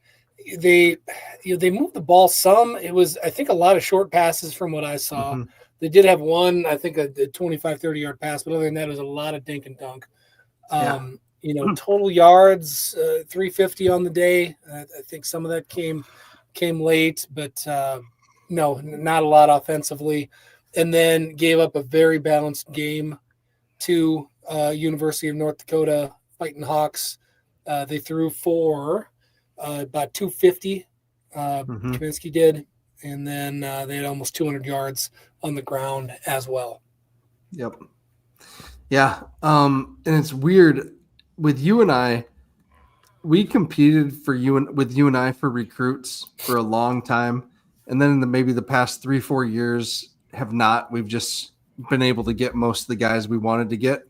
They moved the ball some. It was, I think, a lot of short passes from what I saw. Mm-hmm. They did have one, I think, a 25, 30-yard pass, but other than that, it was a lot of dink and dunk. Total yards, 350 on the day. I think some of that came late, but no, not a lot offensively. And then gave up a very balanced game to University of North Dakota Fighting Hawks. They threw for about 250. Kaminsky did. And then they had almost 200 yards on the ground as well. Yep. Yeah. And it's weird with UNI. We competed with UNI for recruits for a long time. And then in maybe the past 3-4 years have not. We've just been able to get most of the guys we wanted to get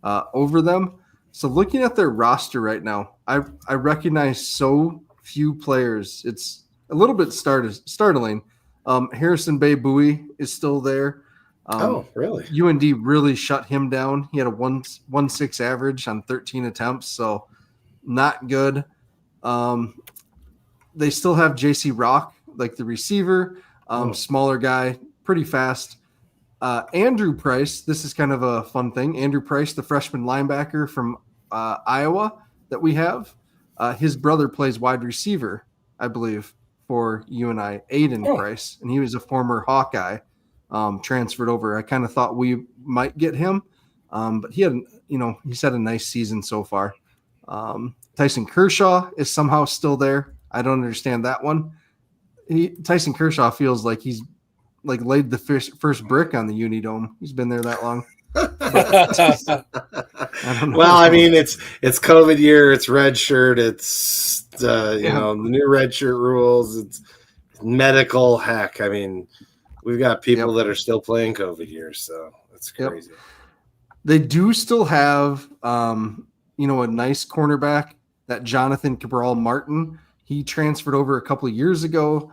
over them. So looking at their roster right now, I recognize so few players. It's a little bit startling. Harrison Bay Bowie is still there. Really? UND really shut him down. He had a 1.16 average on 13 attempts, so not good. They still have JC Rock, like the receiver. Smaller guy, pretty fast. Andrew Price, this is kind of a fun thing. Andrew Price, the freshman linebacker from Iowa that we have, his brother plays wide receiver, I believe, for UNI, Aiden Price, and he was a former Hawkeye, transferred over. I kind of thought we might get him, but he's had a nice season so far. Tyson Kershaw is somehow still there. I don't understand that one. Tyson Kershaw feels like he's laid the first brick on the Unidome. He's been there that long. I don't know. Well, I mean, it's COVID year. It's red shirt. It's the new red shirt rules. It's medical. Heck, I mean, we've got people that are still playing COVID years, so it's crazy. They do still have a nice cornerback, that Jonathan Cabral Martin. He transferred over a couple of years ago.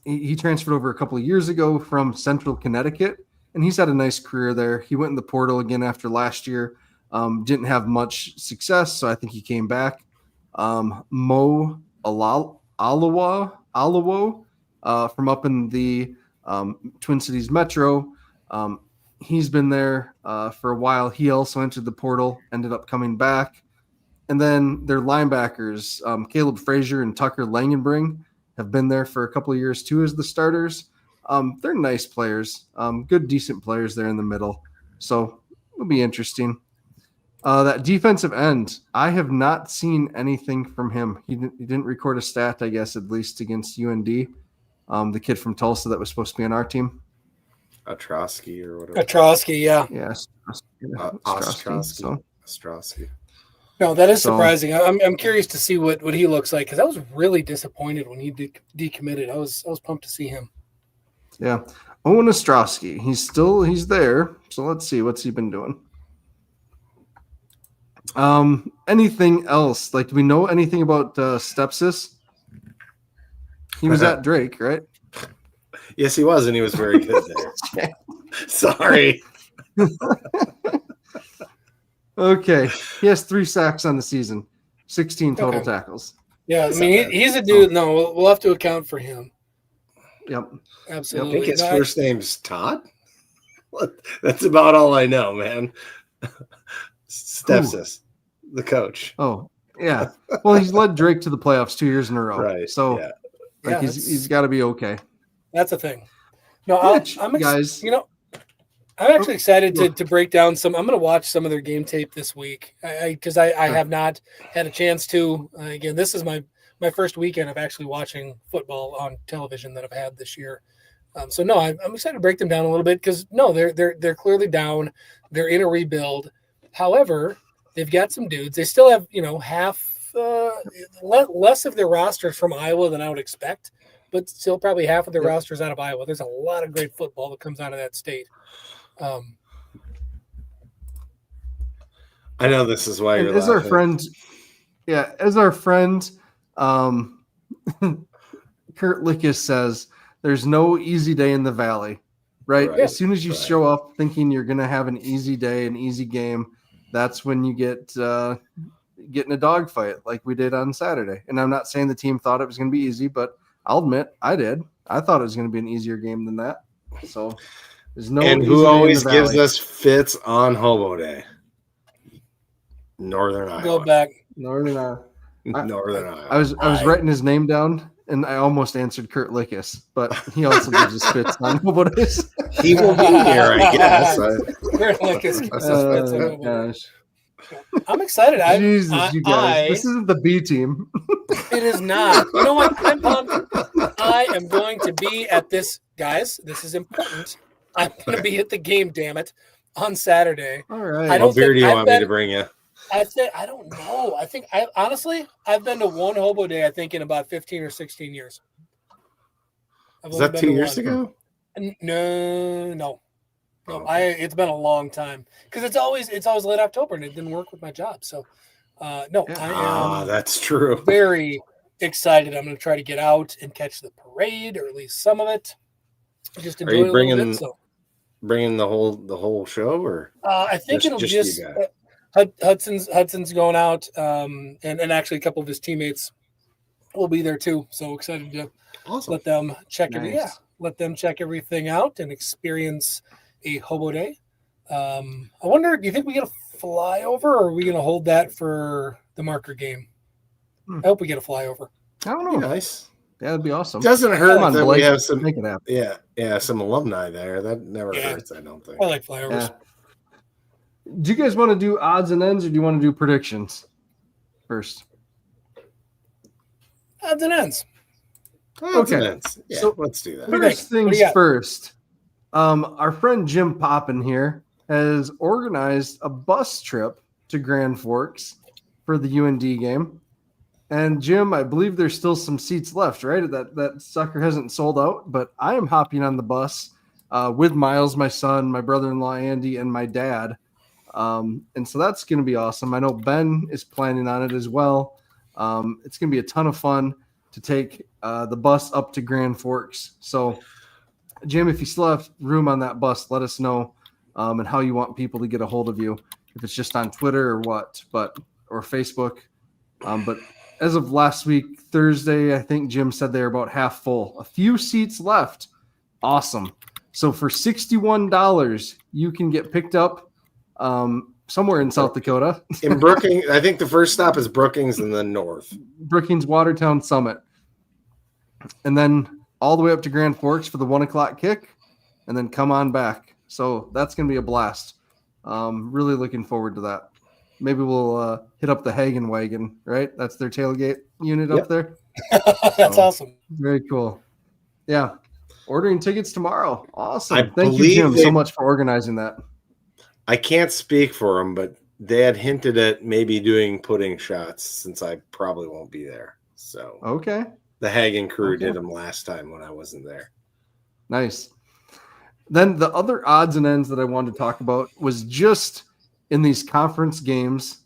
He transferred over a couple of years ago from Central Connecticut, and he's had a nice career there. He went in the portal again after last year. Didn't have much success, so I think he came back. Mo Alawo from up in the Twin Cities Metro. He's been there for a while. He also entered the portal, ended up coming back. And then their linebackers, Caleb Frazier and Tucker Langenbring, have been there for a couple of years too as the starters. They're nice players, good, decent players there in the middle. So it'll be interesting. That defensive end, I have not seen anything from him. He didn't record a stat, I guess, at least against UND, the kid from Tulsa that was supposed to be on our team. Ostrowski or whatever. Ostrowski, yeah. Yeah. Ostrowski. No, that is surprising. I'm curious to see what he looks like, because I was really disappointed when he decommitted. I was pumped to see him. Yeah. Owen Ostrowski. He's there. So let's see what's he been doing. Anything else? Do we know anything about Stepsis? He was at Drake, right? Yes, he was, and he was very good there. Sorry. Okay. He has 3 sacks on the season, 16 total tackles. Yeah, I mean, he's a dude. No, we'll have to account for him. Yep. Absolutely. I think his first name's Todd. That's about all I know, man. Stepsis, the coach. Oh, yeah. Well, he's led Drake to the playoffs 2 years in a row. Right. So he's got to be okay. That's a thing. No, I'm actually excited to break down some. I'm going to watch some of their game tape this week because I have not had a chance to. Again, this is my first weekend of actually watching football on television that I've had this year. So no, I'm excited to break them down a little bit because they're clearly down. They're in a rebuild. However, they've got some dudes. They still have less of their rosters from Iowa than I would expect, but still probably half of their rosters out of Iowa. There's a lot of great football that comes out of that state. I know this is why you're as laughing. As our friend Kurt Lickis says, there's no easy day in the Valley, right? As soon as you show up thinking you're going to have an easy day, an easy game, that's when you get in a dogfight like we did on Saturday. And I'm not saying the team thought it was going to be easy, but I'll admit I did. I thought it was going to be an easier game than that. So there's no. And who always gives us fits on HOBO Day? Northern Iowa. Go back. Northern Iowa. I was writing his name down, and I almost answered Kurt Lickis, but he also gives us fits on HOBO Days. He will be here, I guess. Kurt Lickis gives us fits on HOBO Days. I'm excited. Jesus, you guys. This isn't the B team. It is not. You know what? I'm pumped. I am going to be at this, guys. This is important. I'm going to be at the game, damn it, on Saturday. All right. What beer do you want me to bring you? I don't know. Honestly, I've been to one HOBO Day, I think, in about 15 or 16 years. Was that 2 years ago? No. It's been a long time because it's always late October and it didn't work with my job. So, I am. That's true. Very excited. I'm going to try to get out and catch the parade, or at least some of it. Just enjoy it a little bit. So, bringing the whole show, or I think it'll just Hudson's going out, and actually a couple of his teammates will be there too. So excited to Awesome. let them check Nice. let them check everything out and experience a HOBO Day. I wonder, do you think we get a flyover, or are we going to hold that for the marker game? I hope we get a flyover. I don't Be know. nice. That'd be awesome. Doesn't hurt Come on, that Blake. we have some. Make it happen. Yeah, some alumni there. That never Yeah. hurts. I don't think. I like flyovers. Yeah. Do you guys want to do odds and ends, or do you want to do predictions first? Odds and ends. Okay. Yeah, So- let's do that. What do you think? First What do things you got? first. Our friend Jim Poppin here has organized a bus trip to Grand Forks for the UND game. And Jim, I believe there's still some seats left, right? That sucker hasn't sold out, but I am hopping on the bus with Miles, my son, my brother-in-law Andy, and my dad. And so that's going to be awesome. I know Ben is planning on it as well. It's going to be a ton of fun to take the bus up to Grand Forks. So, Jim, if you still have room on that bus, let us know and how you want people to get a hold of you. If it's just on Twitter or what, or Facebook. But as of last week, Thursday, I think Jim said they're about half full. A few seats left. Awesome. So for $61, you can get picked up somewhere in South Dakota. In Brookings, I think the first stop is Brookings and then north. Brookings Watertown Summit. And then all the way up to Grand Forks for the 1:00 kick, and then come on back. So that's going to be a blast. Really looking forward to that. Maybe we'll hit up the Hagen Wagon, right? That's their tailgate unit up there. That's awesome. Very cool. Yeah. Ordering tickets tomorrow. Awesome. I Thank you, believe Jim, they- so much for organizing that. I can't speak for them, but they had hinted at maybe doing pudding shots since I probably won't be there. So Okay. the Hagen crew Okay. did them last time when I wasn't there. Nice. Then the other odds and ends that I wanted to talk about was just in these conference games.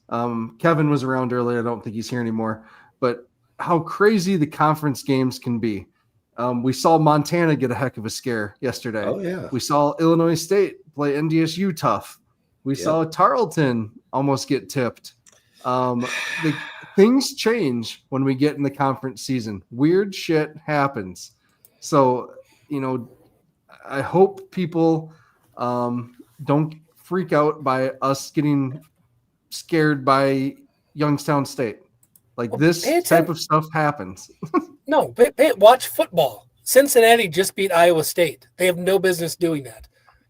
Kevin was around earlier. I don't think he's here anymore, but how crazy the conference games can be. We saw Montana get a heck of a scare yesterday. Oh, yeah. We saw Illinois State play NDSU tough. We saw Tarleton almost get tipped. Things change when we get in the conference season. Weird shit happens. So, I hope people don't freak out by us getting scared by Youngstown State. Like this type of stuff happens. No, watch football. Cincinnati just beat Iowa State. They have no business doing that.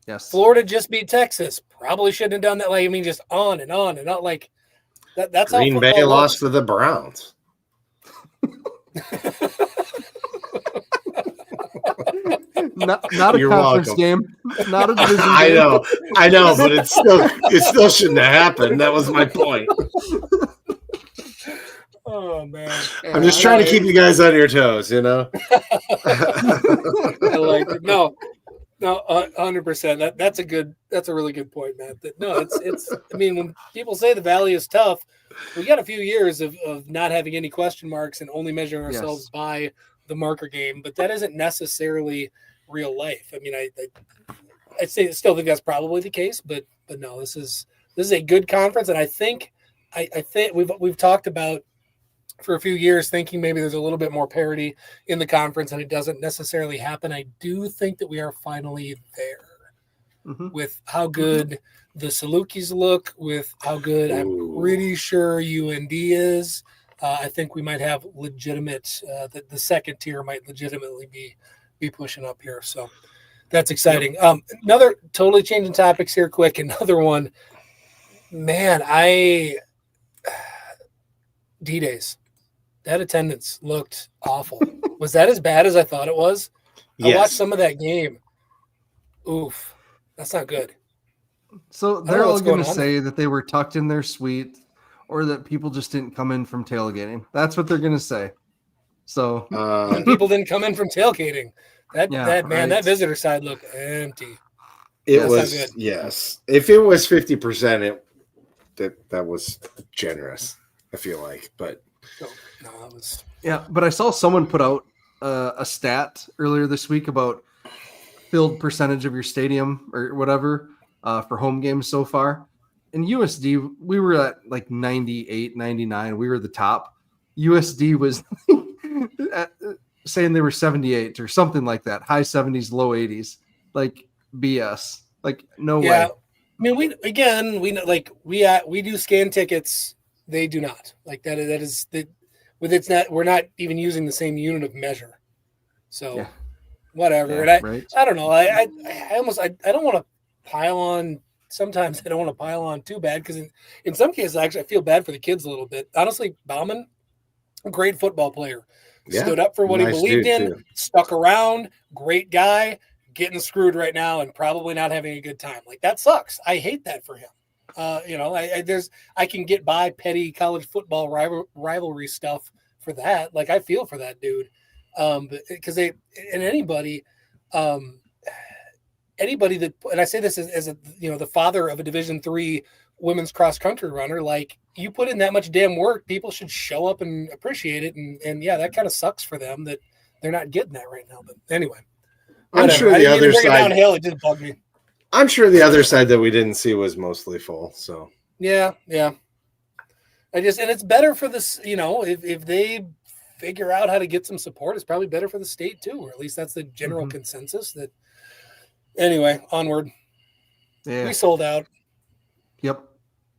Yes. Florida just beat Texas. Probably shouldn't have done that. Like, I mean, just on and on and on. Like that's Green how Bay football lost works. to the Browns. Not a You're conference welcome. game. Not a division game. I know, but it still shouldn't have happened. That was my point. Oh man, I'm just trying to keep you guys on your toes, I like it. No, 100%. That's a really good point, Matt. It's. I mean, when people say the Valley is tough, we got a few years of not having any question marks and only measuring ourselves by the marker game, but that isn't necessarily real life. I mean, I'd say still think that's probably the case, but no, this is a good conference, and I think we've talked about for a few years thinking maybe there's a little bit more parity in the conference, and it doesn't necessarily happen. I do think that we are finally there with how good the Salukis look, with how good I'm pretty sure UND is. I think we might have legitimate the second tier might legitimately be pushing up here. So that's exciting. Another totally changing topics here quick. Another one, man, D-Days. That attendance looked awful. Was that as bad as I thought it was? Yes. I watched some of that game. Oof. That's not good. So they're all going to say that they were tucked in their suite or that people just didn't come in from tailgating. That's what they're going to say. So people didn't come in from tailgating. That visitor side looked empty. It was, yes. If it was 50%, that was generous, I feel like. But no, that was. Yeah, but I saw someone put out a stat earlier this week about filled percentage of your stadium or whatever for home games so far. In USD, we were at like 98, 99. We were the top. USD was saying they were 78 or something like that, high 70s, low 80s, like BS, like no way. I mean, we know, like we do scan tickets. They do not like that. That is that. With it's not. We're not even using the same unit of measure. So whatever. Yeah, And I don't know. I don't want to pile on. Sometimes I don't want to pile on too bad because in some cases actually I feel bad for the kids a little bit. Honestly, Bauman, a great football player, stood up for what he believed in, too. Stuck around, great guy, getting screwed right now and probably not having a good time. Like that sucks. I hate that for him. I can get by petty college football rivalry stuff for that. Like I feel for that dude. Because anybody that, and I say this as a, the father of a Division III women's cross country runner, like you put in that much damn work, people should show up and appreciate it. And yeah, that kind of sucks for them that they're not getting that right now. But anyway, I'm sure the other side downhill, it just bugged me. I'm sure the other side that we didn't see was mostly full. So yeah. And it's better for this, if they figure out how to get some support, it's probably better for the state too, or at least that's the general consensus. That anyway, onward. Yeah, we sold out. Yep.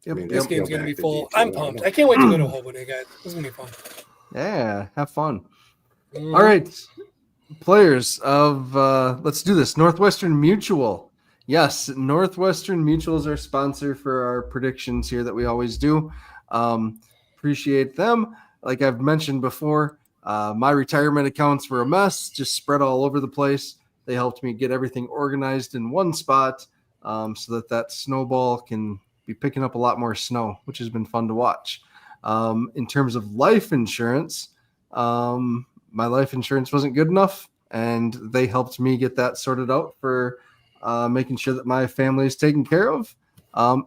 This game's gonna be full. I'm pumped. I can't wait to go to HOBO Day, guys. This is gonna be fun. Yeah, have fun. All right, players of let's do this. Northwestern Mutual. Yes, Northwestern Mutual is our sponsor for our predictions here that we always do. Appreciate them. Like I've mentioned before, my retirement accounts were a mess, just spread all over the place. They helped me get everything organized in one spot so that snowball can be picking up a lot more snow, which has been fun to watch. In terms of life insurance, my life insurance wasn't good enough, and they helped me get that sorted out for making sure that my family is taken care of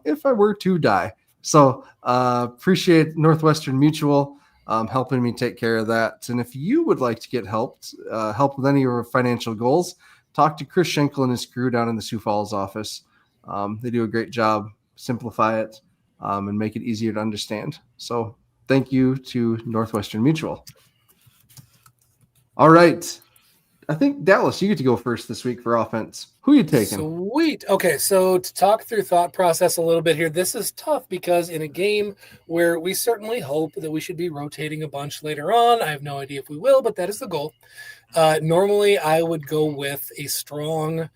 if I were to die. So appreciate Northwestern Mutual helping me take care of that. And if you would like to get help with any of your financial goals, talk to Chris Schenkel and his crew down in the Sioux Falls office. They do a great job, simplify it, and make it easier to understand. So thank you to Northwestern Mutual. All right. I think, Dallas, you get to go first this week for offense. Who are you taking? Sweet. Okay, so to talk through thought process a little bit here, this is tough because in a game where we certainly hope that we should be rotating a bunch later on, I have no idea if we will, but that is the goal. Normally, I would go with a strong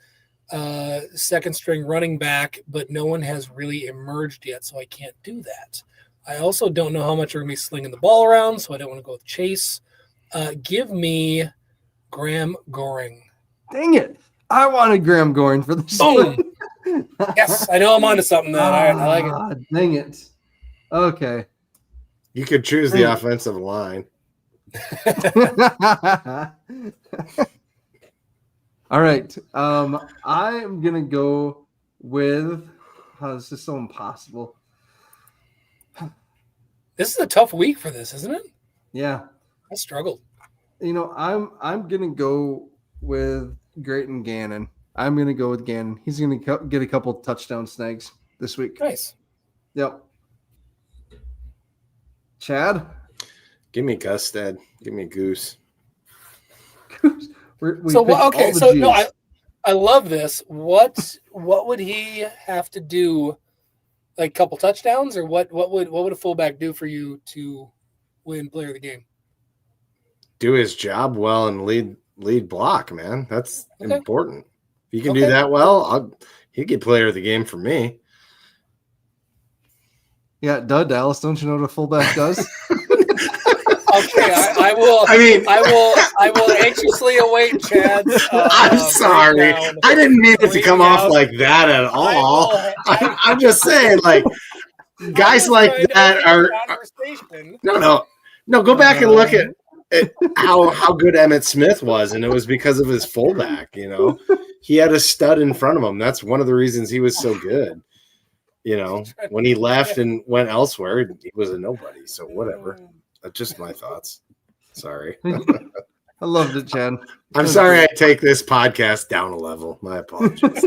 second-string running back, but no one has really emerged yet, so I can't do that. I also don't know how much we're going to be slinging the ball around, so I don't want to go with Chase. Give me Graham Goring. Dang it. I wanted Graham Goring for this. Boom. Yes, I know I'm onto something then. All right, I like it. Dang it. Okay. You could choose the offensive line. All right. I'm going to go with this is so impossible. This is a tough week for this, isn't it? Yeah. I struggled. I'm going to go with Grayton Gannon. I'm going to go with Gannon. He's going to get a couple touchdown snags this week. Nice. Yep. Chad? Give me Gusted. Give me Goose. I love this. What would he have to do? Like a couple touchdowns, or what would a fullback do for you to win player of the game? Do his job well and lead block, man. That's important. If you can do that well, he'd get player of the game for me. Yeah, Dallas, don't you know what a fullback does? Okay, I will. I will anxiously await Chad's. I'm sorry, I didn't mean it to come off like that at all. I'm just saying, like guys like that are. No. Go back and look at how good Emmitt Smith was, and it was because of his fullback. You know, he had a stud in front of him. That's one of the reasons he was so good. You know, when he left and went elsewhere, he was a nobody. So whatever. That's just my thoughts. Sorry. I loved it, Chad. I'm sorry I take this podcast down a level. My apologies.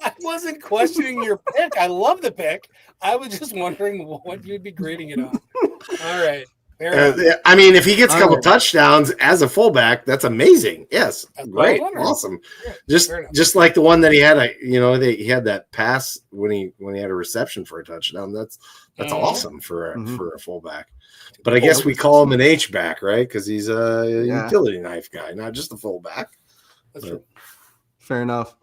I wasn't questioning your pick. I love the pick. I was just wondering what you'd be grading it on. All right. I mean, if he gets a couple All right. touchdowns as a fullback, that's amazing. Yes, That's great, what I was awesome. Yeah, fair enough. Just like the one that he had, he had that pass when he had a reception for a touchdown. That's awesome for a fullback. But I guess we call him an H back, right? Because he's a utility knife guy, not just a fullback. That's true. Fair enough.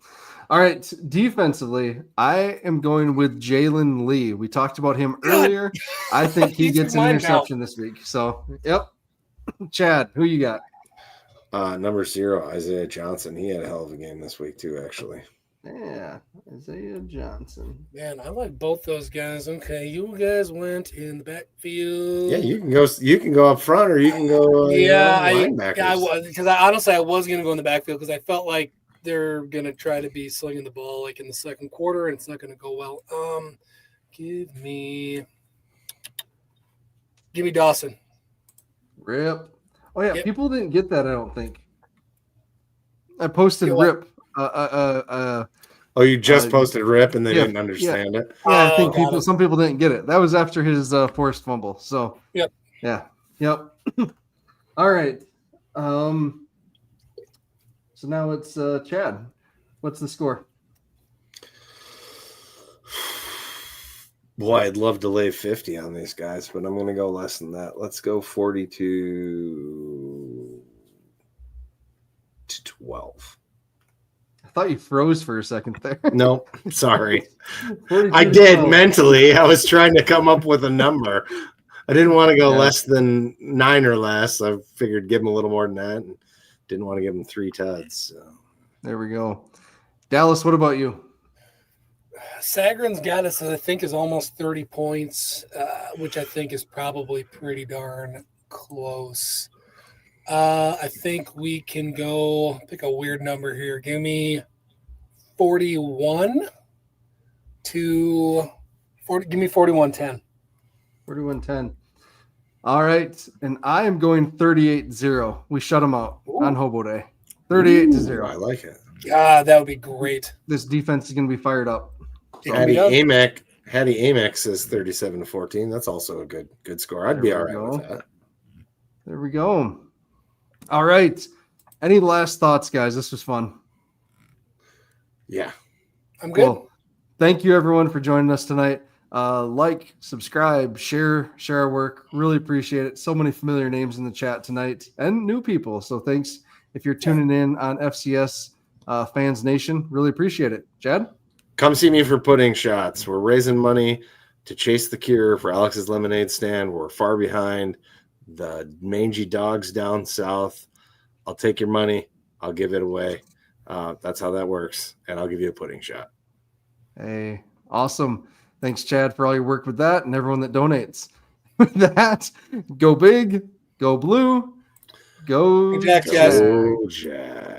All right, defensively, I am going with Jalen Lee. We talked about him earlier. I think he gets an interception this week. So, yep. Chad, who you got? Number 0, Isaiah Johnson. He had a hell of a game this week too, actually. Yeah, Isaiah Johnson. Man, I like both those guys. Okay, you guys went in the backfield. Yeah, you can go up front, or you can go. Linebackers. I was, because honestly I was going to go in the backfield because I felt like they're going to try to be slinging the ball like in the second quarter, and it's not going to go well. Give me Dawson. Rip. Oh yeah, Yep. people didn't get that. I don't think. I posted Rip. Oh, you just posted Rip, and they didn't understand it. Yeah, I think some people didn't get it. That was after his forced fumble. So Yep. All right. So now it's Chad. What's the score? Boy, I'd love to lay 50 on these guys, but I'm going to go less than that. Let's go 42-12. I thought you froze for a second there. No, sorry. I did mentally. I was trying to come up with a number. I didn't want to go less than 9 or less. I figured give them a little more than that, and didn't want to give them 3 tuds. So. There we go. Dallas, what about you? Sagarin's got us, I think, is almost 30 points, which I think is probably pretty darn close. I think we can go pick a weird number here. Give me 41 to 40. Give me 41-10. 41-10. All right. And I am going 38-0. We shut them out on HOBO Day. 38-0. I like it. Ah, that would be great. This defense is going to be fired up. So, Hattie Amex says 37-14. That's also a good score. I'd be all right with that. There we go. All right. Any last thoughts, guys? This was fun. Yeah. I'm good. Cool. Thank you, everyone, for joining us tonight. Like, subscribe, share our work. Really appreciate it. So many familiar names in the chat tonight and new people. So thanks if you're tuning in on FCS Fans Nation. Really appreciate it. Chad? Come see me for pudding shots. We're raising money to chase the cure for Alex's Lemonade Stand. We're far behind the mangy dogs down south. I'll take your money. I'll give it away. That's how that works. And I'll give you a pudding shot. Hey, awesome. Thanks, Chad, for all your work with that and everyone that donates. With that, go big, go blue, go Jack, guys. Go Jack.